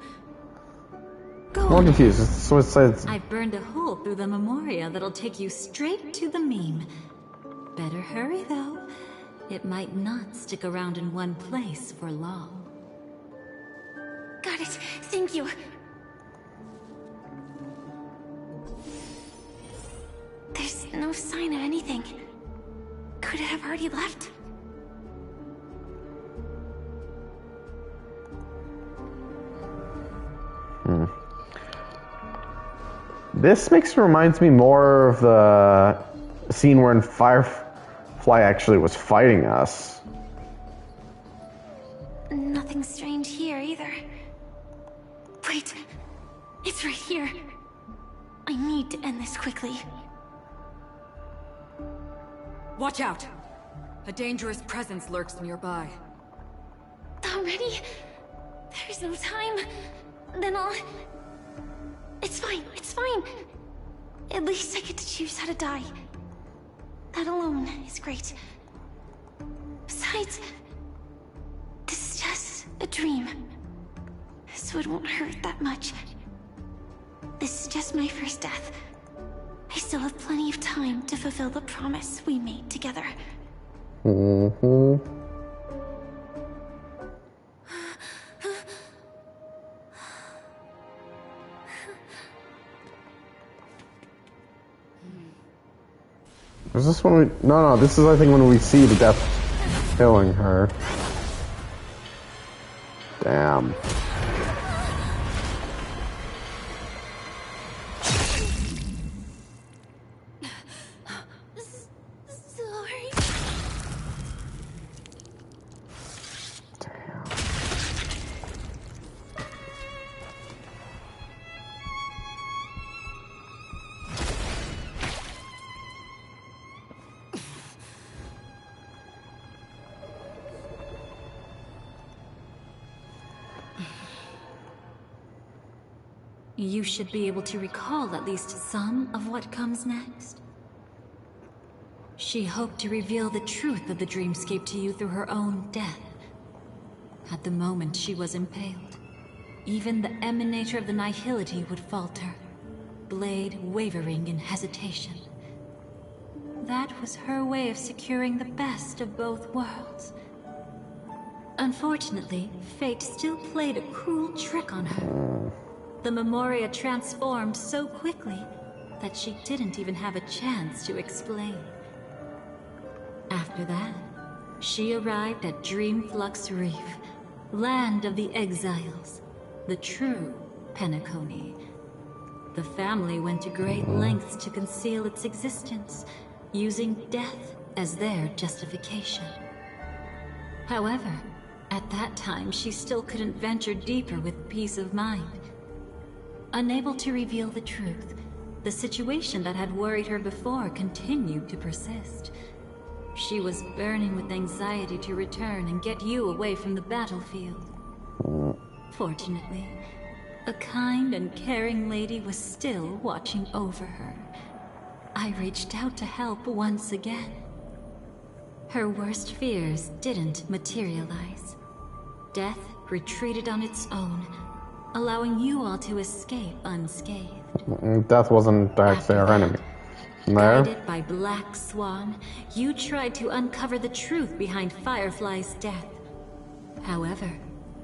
I'm more confused. So it says. I burned a hole through the Memoria that'll take you straight to the meme. Better hurry though. It might not stick around in one place for long. Got it. Thank you. There's no sign of anything. Could it have already left? This reminds me more of the scene where Firefly actually was fighting us. Nothing strange here either. Wait, it's right here. I need to end this quickly. Watch out! A dangerous presence lurks nearby. Already? There's no time. Then I'll... It's fine, it's fine. At least I get to choose how to die. That alone is great. Besides, this is just a dream. So it won't hurt that much. This is just my first death. I still have plenty of time to fulfill the promise we made together. Is this when we... No, this is I think when we see the death killing her. Damn. Sorry. You should be able to recall at least some of what comes next. She hoped to reveal the truth of the dreamscape to you through her own death. At the moment she was impaled, even the emanator of the nihility would falter, blade wavering in hesitation. that was her way of securing the best of both worlds. Unfortunately, fate still played a cruel trick on her. The Memoria transformed so quickly that she didn't even have a chance to explain. After that, she arrived at Dreamflux Reef, land of the exiles, the true Penacony. The family went to great lengths to conceal its existence, using death as their justification. However, at that time she still couldn't venture deeper with peace of mind. Unable to reveal the truth, the situation that had worried her before continued to persist. She was burning with anxiety to return and get you away from the battlefield. Fortunately, a kind and caring lady was still watching over her. I reached out to help once again. Her worst fears didn't materialize. Death retreated on its own, allowing you all to escape unscathed. Death wasn't actually our enemy. Guided by Black Swan, you tried to uncover the truth behind Firefly's death. However,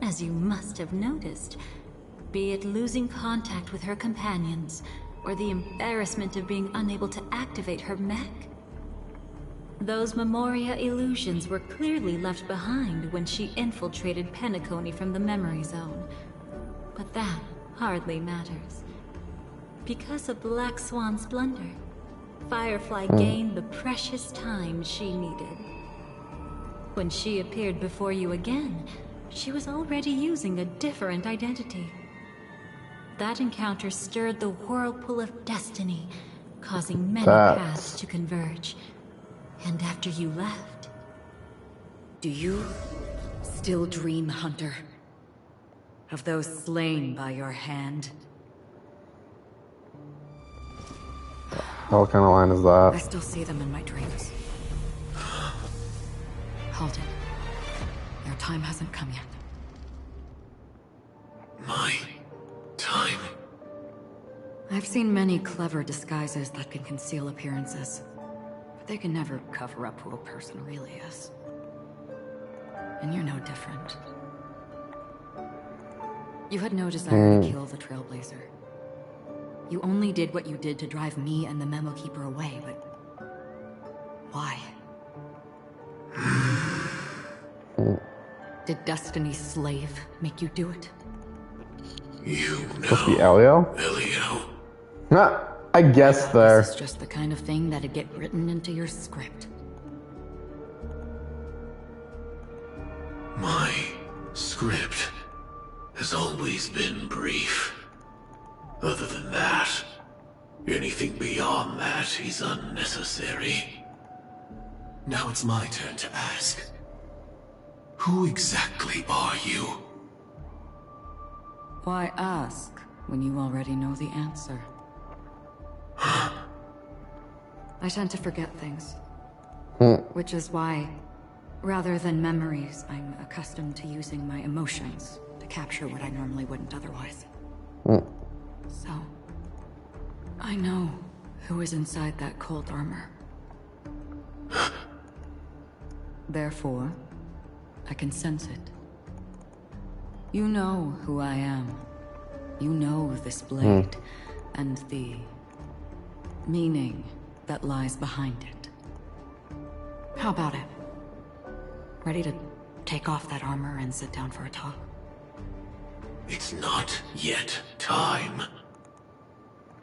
as you must have noticed, be it losing contact with her companions, or the embarrassment of being unable to activate her mech, those Memoria illusions were clearly left behind when she infiltrated Penacony from the Memory Zone. But that hardly matters. Because of Black Swan's blunder, Firefly gained the precious time she needed. When she appeared before you again, she was already using a different identity. That encounter stirred the whirlpool of destiny, causing many paths to converge. And after you left... Do you still dream, Hunter? Of those slain by your hand? What kind of line is that? I still see them in my dreams. Hold it. Your time hasn't come yet. My time? I've seen many clever disguises that can conceal appearances, but they can never cover up who a person really is. And you're no different. You had no desire to kill the Trailblazer. You only did what you did to drive me and the Memo Keeper away, but... why? Did Destiny's slave make you do it? You know, Supposed to be Elio? Elio. Nah, I guess there. This is just the kind of thing that'd get written into your script. My script has always been brief. Other than that, anything beyond that is unnecessary. Now it's my turn to ask. Who exactly are you? Why ask when you already know the answer? I tend to forget things. Which is why, rather than memories, I'm accustomed to using my emotions to capture what I normally wouldn't otherwise. So, I know who is inside that cold armor. Therefore, I can sense it. You know who I am. You know this blade, and the meaning that lies behind it. How about it? Ready to take off that armor and sit down for a talk? It's not yet time.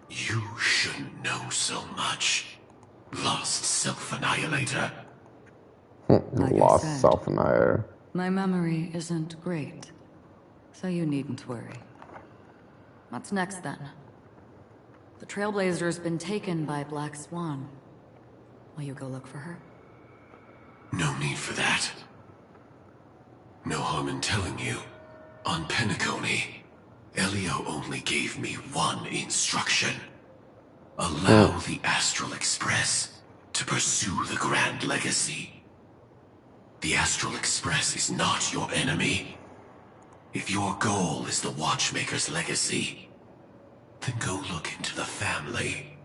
You shouldn't know so much. Lost Self-Annihilator. Lost Self-Annihilator. My memory isn't great, so you needn't worry. What's next then? The Trailblazer's been taken by Black Swan. Will you go look for her? No need for that. No harm in telling you. On Penacony, Elio only gave me one instruction. Allow the Astral Express to pursue the Grand Legacy. The Astral Express is not your enemy. If your goal is the Watchmaker's legacy, then go look into the family.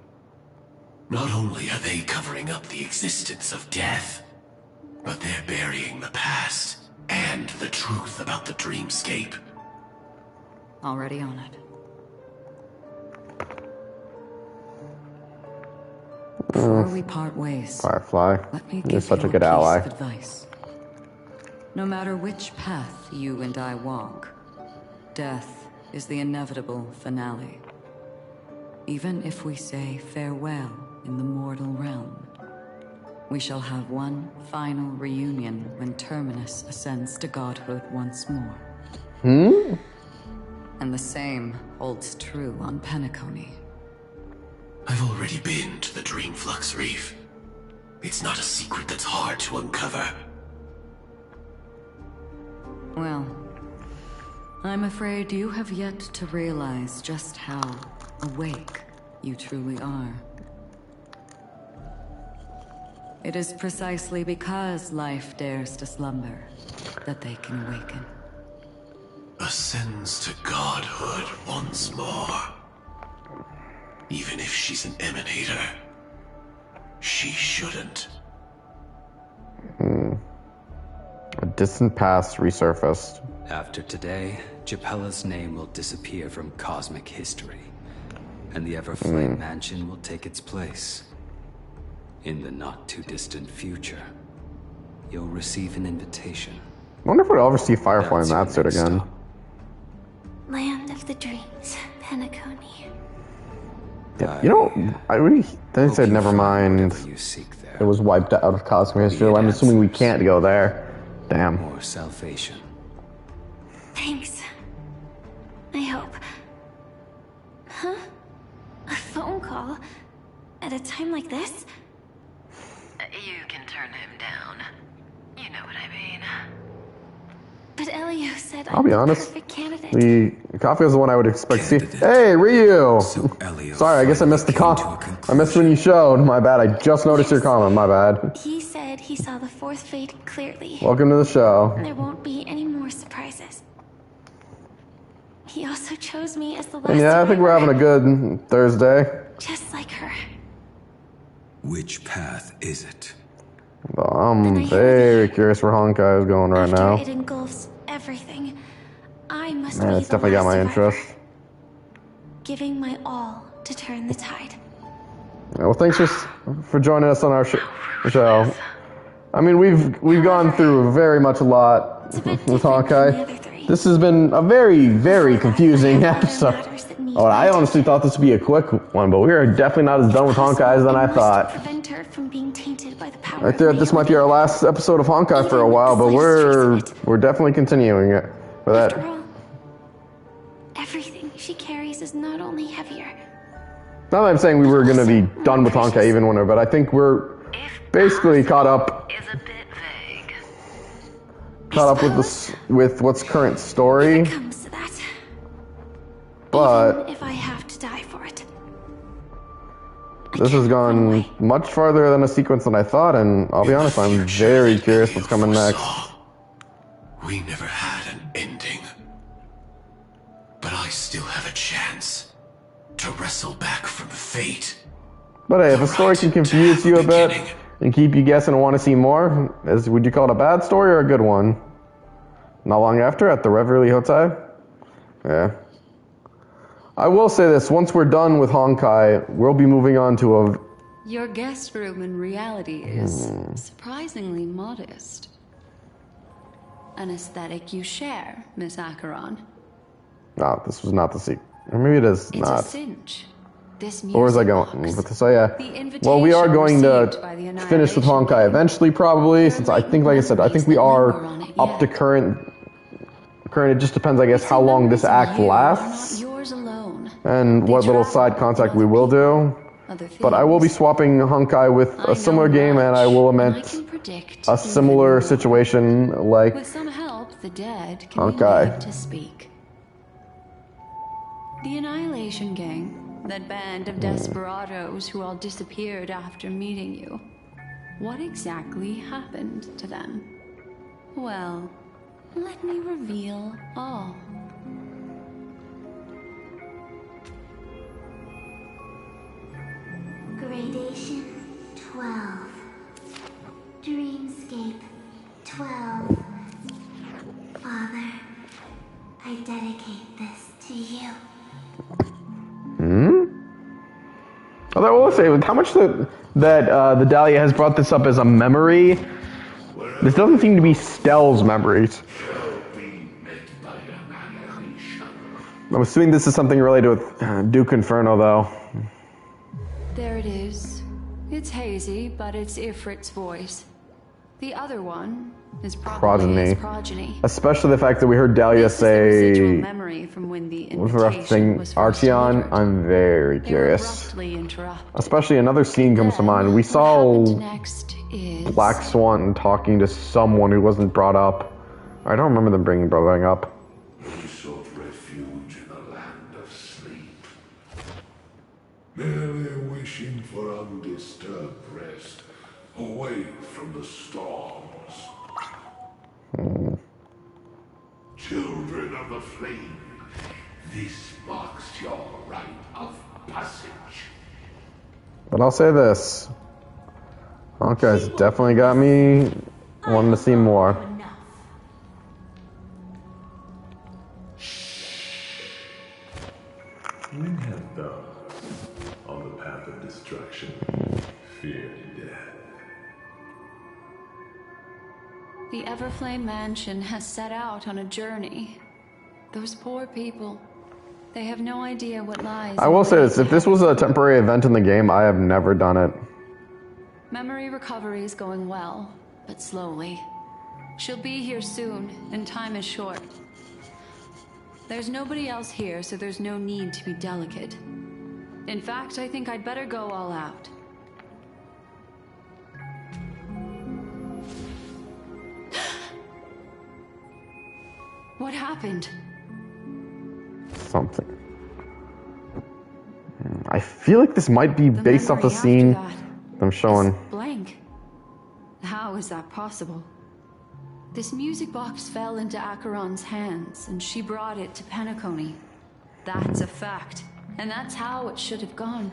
Not only are they covering up the existence of death, but they're burying the past and the truth about the dreamscape. Already on it. Before we part ways, Firefly, let me you're give such a you good piece ally. of advice. No matter which path you and I walk, death is the inevitable finale. Even if we say farewell in the mortal realm, we shall have one final reunion when Terminus ascends to godhood once more. And the same holds true on Penacony. I've already been to the Dreamflux Reef. It's not a secret that's hard to uncover. Well, I'm afraid you have yet to realize just how awake you truly are. It is precisely because life dares to slumber that they can awaken. Ascends to godhood once more. Even if she's an emanator, she shouldn't. A distant past resurfaced. After today, Japella's name will disappear from cosmic history, and the Everflame Mansion will take its place. In the not-too-distant future, you'll receive an invitation. I wonder if we'll ever see Firefly in that suit again. Land of the dreams, Penacony. Yeah, you know, I really then said never mind. It was wiped out of cosmic history. I'm assuming we can't go there. Damn. More salvation. Thanks. I hope. Huh? A phone call? At a time like this? You can turn him down. You know what I mean. But Elio said I'll be honest. perfect candidate. The coffee is the one I would expect to see. Hey, Ryu! Sorry, I guess I missed the comment. I missed when you showed. My bad. I just noticed your comment. My bad. He said he saw the fourth fate clearly. Welcome to the show. There won't be any more surprises. He also chose me as the last. And yeah, I think we're having a good Thursday. Just like her. Which path is it? I'm very curious where Honkai is going right now. It engulfs everything. I must Man, be it's the definitely got last my survivor, interest. giving my all to turn the tide. Yeah, well, thanks for joining us on our show. I mean, we've gone through very much a lot with Honkai. This has been a very, very confusing episode. Oh, I honestly thought this would be a quick one, but we are definitely not as done with Honkai as I thought. Prevent her from being tainted by the power. Right there, this might be our last episode of Honkai for a while, but we're definitely continuing it for that. After all, everything she carries is not only heavier. Not that I'm saying we were going to be done with Honkai even when, but I think we're basically caught up. Caught up with with what's current story. Comes to that. But even if I have to die for it. This has gone much farther than a sequence than I thought, and I'll be honest, I'm very curious what's coming next. We never had an ending. But I still have a chance to wrestle back from fate. But hey, if a story can confuse you a bit and keep you guessing and want to see more, would you call it a bad story or a good one? Not long after, at the Reverie Hotel? Yeah. I will say this, once we're done with Honkai, we'll be moving on to a... Your guest room in reality is surprisingly modest. An aesthetic you share, Miss Acheron. No, this was not the secret. Or maybe it is It's not. a cinch. This Or was I going? So yeah. Well, we are going to finish with Honkai eventually, probably, since I think, like I said, I think we are up to current. It just depends, I guess, how long this act lasts, and what little side contact we will do. But I will be swapping Honkai with a similar game, and I will lament a similar situation like With some help, the dead can Honkai. be made to speak. The Annihilation Gang, that band of desperados who all disappeared after meeting you. What exactly happened to them? Well, let me reveal all. Gradation Imagination 12. Dreamscape 12. Father, I dedicate this to you. Although I will say, with how much that the Dahlia has brought this up as a memory, this doesn't seem to be Stell's memories. I'm assuming this is something related with Duke Inferno, though. There it is. It's hazy, but it's Ifrit's voice. The other one is probably his progeny. Especially the fact that we heard Dahlia say, memory from when the referencing Archeon. I'm very curious. Especially another scene comes to mind. We saw Black Swan talking to someone who wasn't brought up. I don't remember them bringing Brother up. We sought refuge in the land of sleep, merely wishing for undisturbed rest, away from the storms. Children of the flame, this marks your rite of passage. But I'll say this. Honkai's definitely got me wanting to see more. When have those on the path of destruction feared death? The Everflame Mansion has set out on a journey. Those poor people, they have no idea what lies. I will say this, if this was a temporary event in the game, I have never done it. Memory recovery is going well, but slowly. She'll be here soon, and time is short. There's nobody else here, so there's no need to be delicate. In fact, I think I'd better go all out. What happened? Something. I feel like this might be based off the scene I'm showing. Blank. How is that possible? This music box fell into Acheron's hands, and she brought it to Penacony. That's a fact, and that's how it should have gone.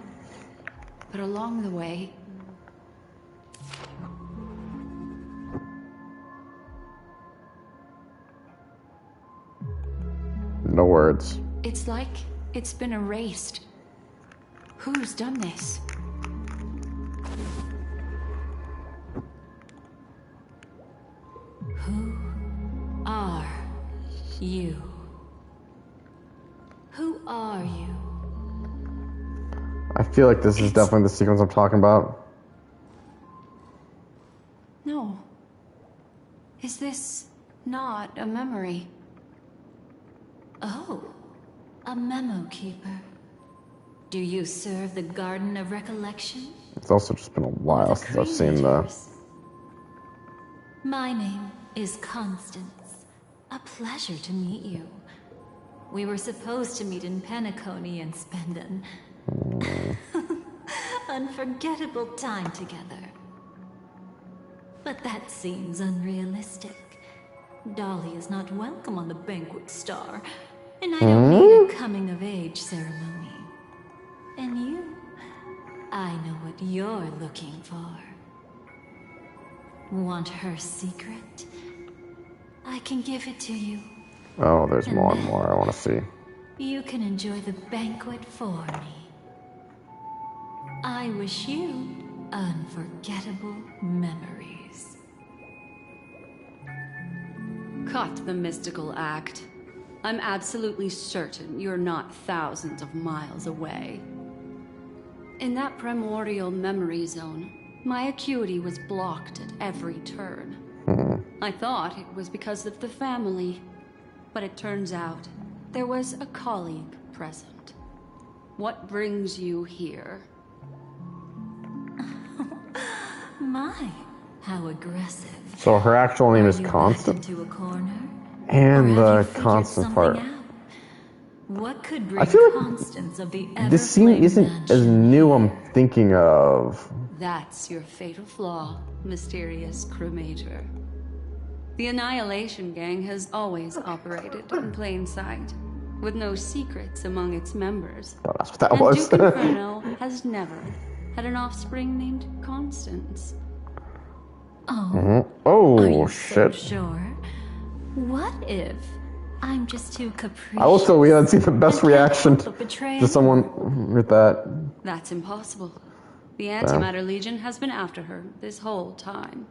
But along the way... No words. It's like it's been erased. Who's done this? Who are you? Who are you? I feel like this is definitely the sequence I'm talking about. No. Is this not a memory? Oh, a memo keeper. Do you serve the Garden of Recollection? It's also just been a while since I've seen the... My name is Constance. A pleasure to meet you. We were supposed to meet in Penacony and spend an unforgettable time together. But that seems unrealistic. Dolly is not welcome on the Banquet Star, and I don't need a coming-of-age ceremony. And you, I know what you're looking for. Want her secret? I can give it to you. Oh, there's more and more I want to see. You can enjoy the banquet for me. I wish you unforgettable memories. Cut the mystical act. I'm absolutely certain you're not thousands of miles away. In that primordial memory zone, my acuity was blocked at every turn. I thought it was because of the family, but it turns out there was a colleague present. What brings you here? My, how aggressive. So her actual name is Constance? Into a corner? And the Constance part. What could bring I feel Constance of the this scene isn't as new I'm thinking of. That's your fatal flaw, mysterious cremator. The Annihilation Gang has always operated in plain sight, with no secrets among its members. Oh, that's what that and was. Duke Inferno has never had an offspring named Constance. Oh, Oh, are you shit. so sure? What if I'm just too capricious? I will say we haven't seen the best reaction betraying to someone with that. That's impossible. The Antimatter Legion has been after her this whole time.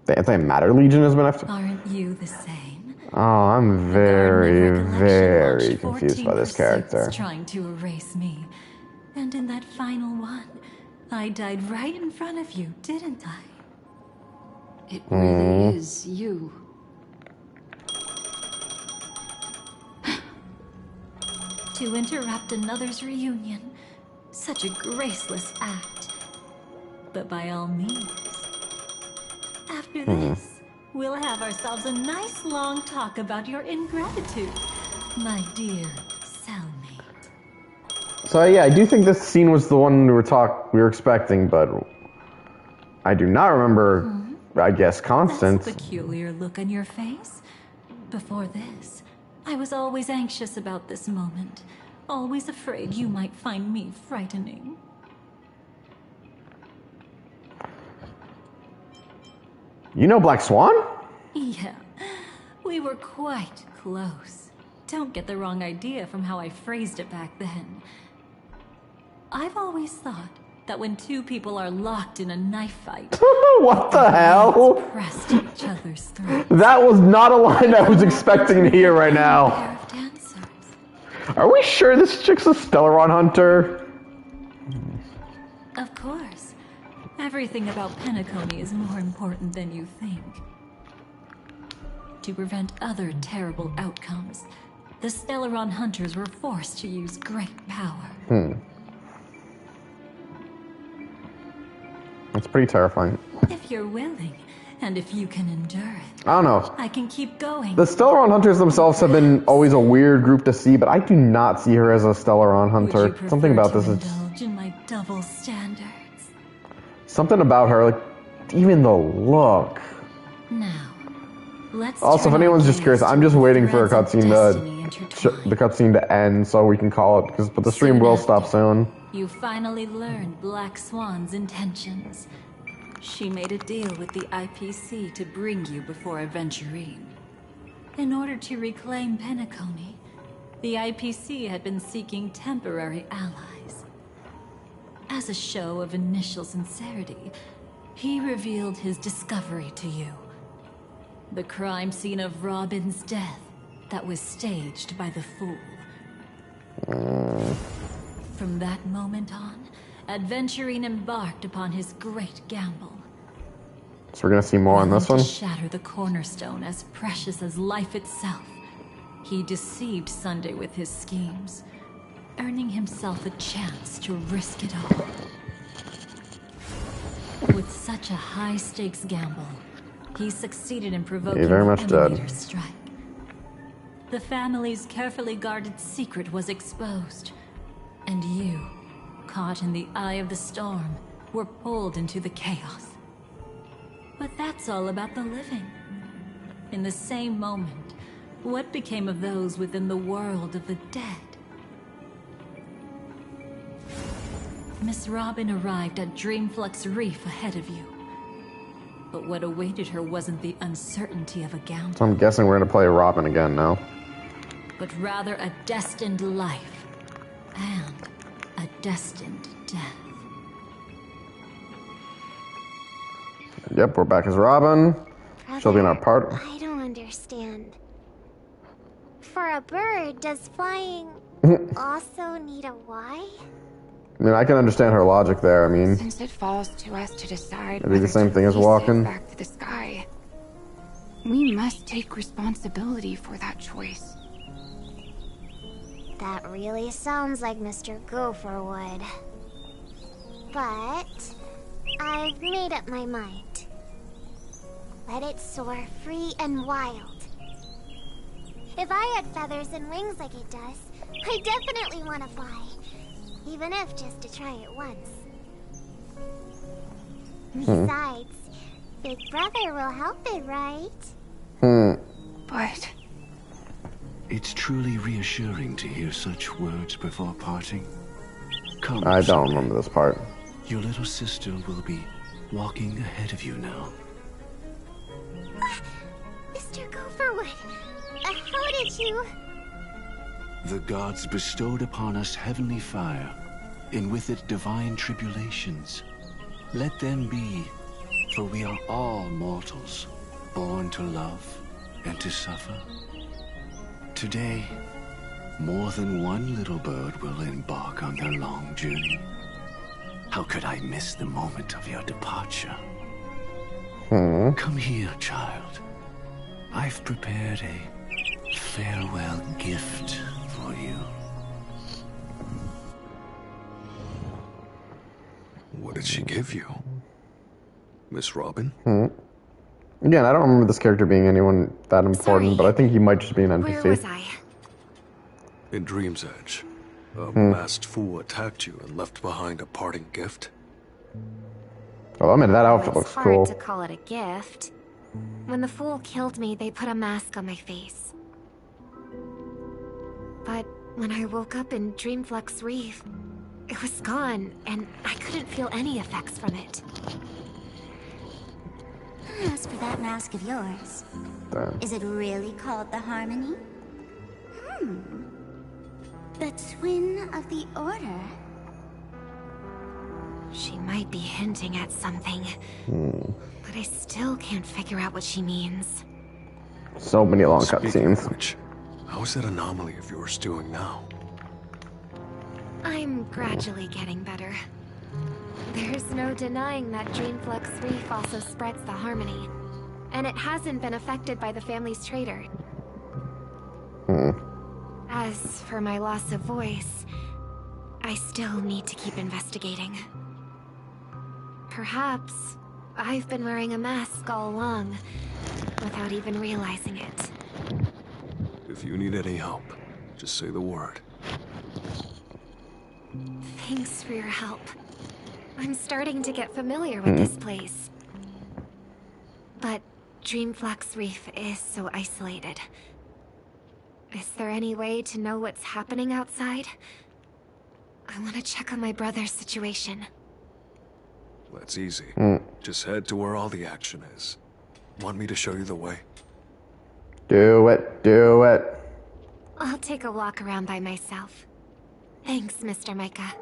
The Antimatter Legion has been after. Aren't you the same? Oh, I'm very, very confused by this character. Trying to erase me. And in that final one, I died right in front of you, didn't I? It really is you. To interrupt another's reunion. Such a graceless act. But by all means. After this, we'll have ourselves a nice long talk about your ingratitude, my dear cellmate. So yeah, I do think this scene was the one we were expecting, but I do not remember. I guess Constance. That's a peculiar look on your face. Before this, I was always anxious about this moment. Always afraid you might find me frightening. You know Black Swan? Yeah, we were quite close. Don't get the wrong idea from how I phrased it back then. I've always thought that when two people are locked in a knife fight... What the hell? ...pressed to each other's throats. That was not a line I was expecting to hear right now. Are we sure this chick's a Stellaron hunter? Of course. Everything about Penacony is more important than you think. To prevent other terrible outcomes, the Stellaron hunters were forced to use great power. That's pretty terrifying. If you're willing, and if you can endure it, I don't know. I can keep going. The Stellaron hunters themselves have been always a weird group to see, but I do not see her as a Stellaron hunter. Something about this is... indulge in my double standards. Something about her, like, even the look. Now, let's Also, if anyone's just curious, I'm just waiting for a cutscene the cutscene to end so we can call it, but the stream will stop soon. You finally learned Black Swan's intentions. She made a deal with the IPC to bring you before Aventurine. In order to reclaim Penacony, the IPC had been seeking temporary allies. As a show of initial sincerity, he revealed his discovery to you. The crime scene of Robin's death that was staged by the Fool. From that moment on, Aventurine embarked upon his great gamble. So we're gonna see more on this one? To shatter the cornerstone as precious as life itself, he deceived Sunday with his schemes, earning himself a chance to risk it all. With such a high-stakes gamble, he succeeded in provoking very much an dead. Emulator strike. The family's carefully guarded secret was exposed, and you, caught in the eye of the storm, were pulled into the chaos. But that's all about the living. In the same moment, what became of those within the world of the dead? Miss Robin arrived at Dreamflux Reef ahead of you. But what awaited her wasn't the uncertainty of a gamble. So I'm guessing we're gonna play Robin again now. But rather a destined life. And a destined death. Yep, we're back as Robin. She'll be in our part. I don't understand. For a bird, does flying also need a why? I mean, I can understand her logic there. I mean, Since it falls to us to decide it'd be the same thing as walking. back to the sky, we must take responsibility for that choice. That really sounds like Mr. Gopher would. But I've made up my mind. Let it soar free and wild. If I had feathers and wings like it does, I definitely want to fly. Even if just to try it once. Besides, Big Brother will help it, right? But It's truly reassuring to hear such words before parting. Come, I don't remember this part. Your little sister will be walking ahead of you now. Mr. Gopherwood, how did you... The gods bestowed upon us heavenly fire, and with it divine tribulations. Let them be, for we are all mortals, born to love and to suffer. Today, more than one little bird will embark on their long journey. How could I miss the moment of your departure? Come here, child. I've prepared a farewell gift for you. What did she give you? Miss Robin? Again, I don't remember this character being anyone that important, but I think he might just be an NPC. Where was I? In Dream's Edge, a masked fool attacked you and left behind a parting gift. Oh, I mean, that outfit looks It's hard cool. to call it a gift. When the fool killed me, they put a mask on my face. But when I woke up in Dreamflux Reef, it was gone, and I couldn't feel any effects from it. As for that mask of yours, is it really called the Harmony? The twin of the Order? She might be hinting at something, but I still can't figure out what she means. So many long Speaking of cutscenes. which, how is that anomaly of yours doing now? I'm gradually getting better. There's no denying that Dreamflux Reef also spreads the Harmony, and it hasn't been affected by the family's traitor. As for my loss of voice, I still need to keep investigating. Perhaps I've been wearing a mask all along, without even realizing it. If you need any help, just say the word. Thanks for your help. I'm starting to get familiar with this place. But Dreamflux Reef is so isolated. Is there any way to know what's happening outside? I want to check on my brother's situation. That's easy. Just head to where all the action is. Want me to show you the way? Do it. Do it. I'll take a walk around by myself. Thanks, Mr. Micah.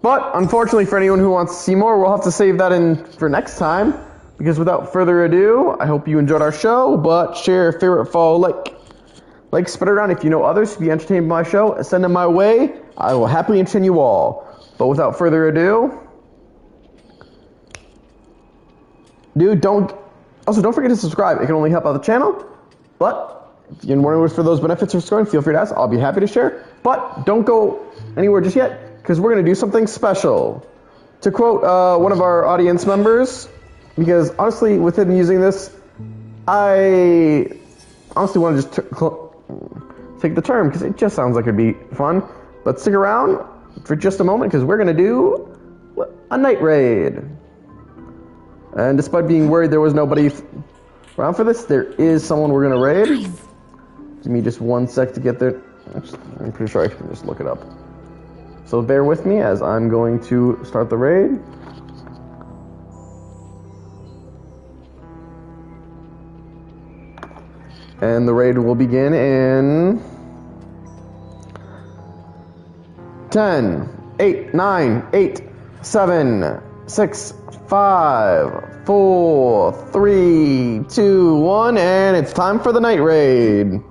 But unfortunately, for anyone who wants to see more, we'll have to save that in for next time. Because without further ado, I hope you enjoyed our show. But share, favorite, follow, like, spread it around. If you know others to be entertained by my show, send them my way. I will happily entertain you all. But without further ado, don't forget to subscribe. It can only help out the channel. But if you're wondering for those benefits of subscribing, feel free to ask. I'll be happy to share. But don't go anywhere just yet, because we're going to do something special. To quote one of our audience members, because honestly, with him using this, I honestly want to just take the term, because it just sounds like it'd be fun. But stick around for just a moment, because we're going to do a night raid. And despite being worried there was nobody around for this, there is someone we're going to raid. Give me just 1 sec to get there. I'm pretty sure I can just look it up. So bear with me as I'm going to start the raid. And the raid will begin in 10, 8, 9, 8, 7, 6, 5, 4, 3, 2, 1, and it's time for the night raid.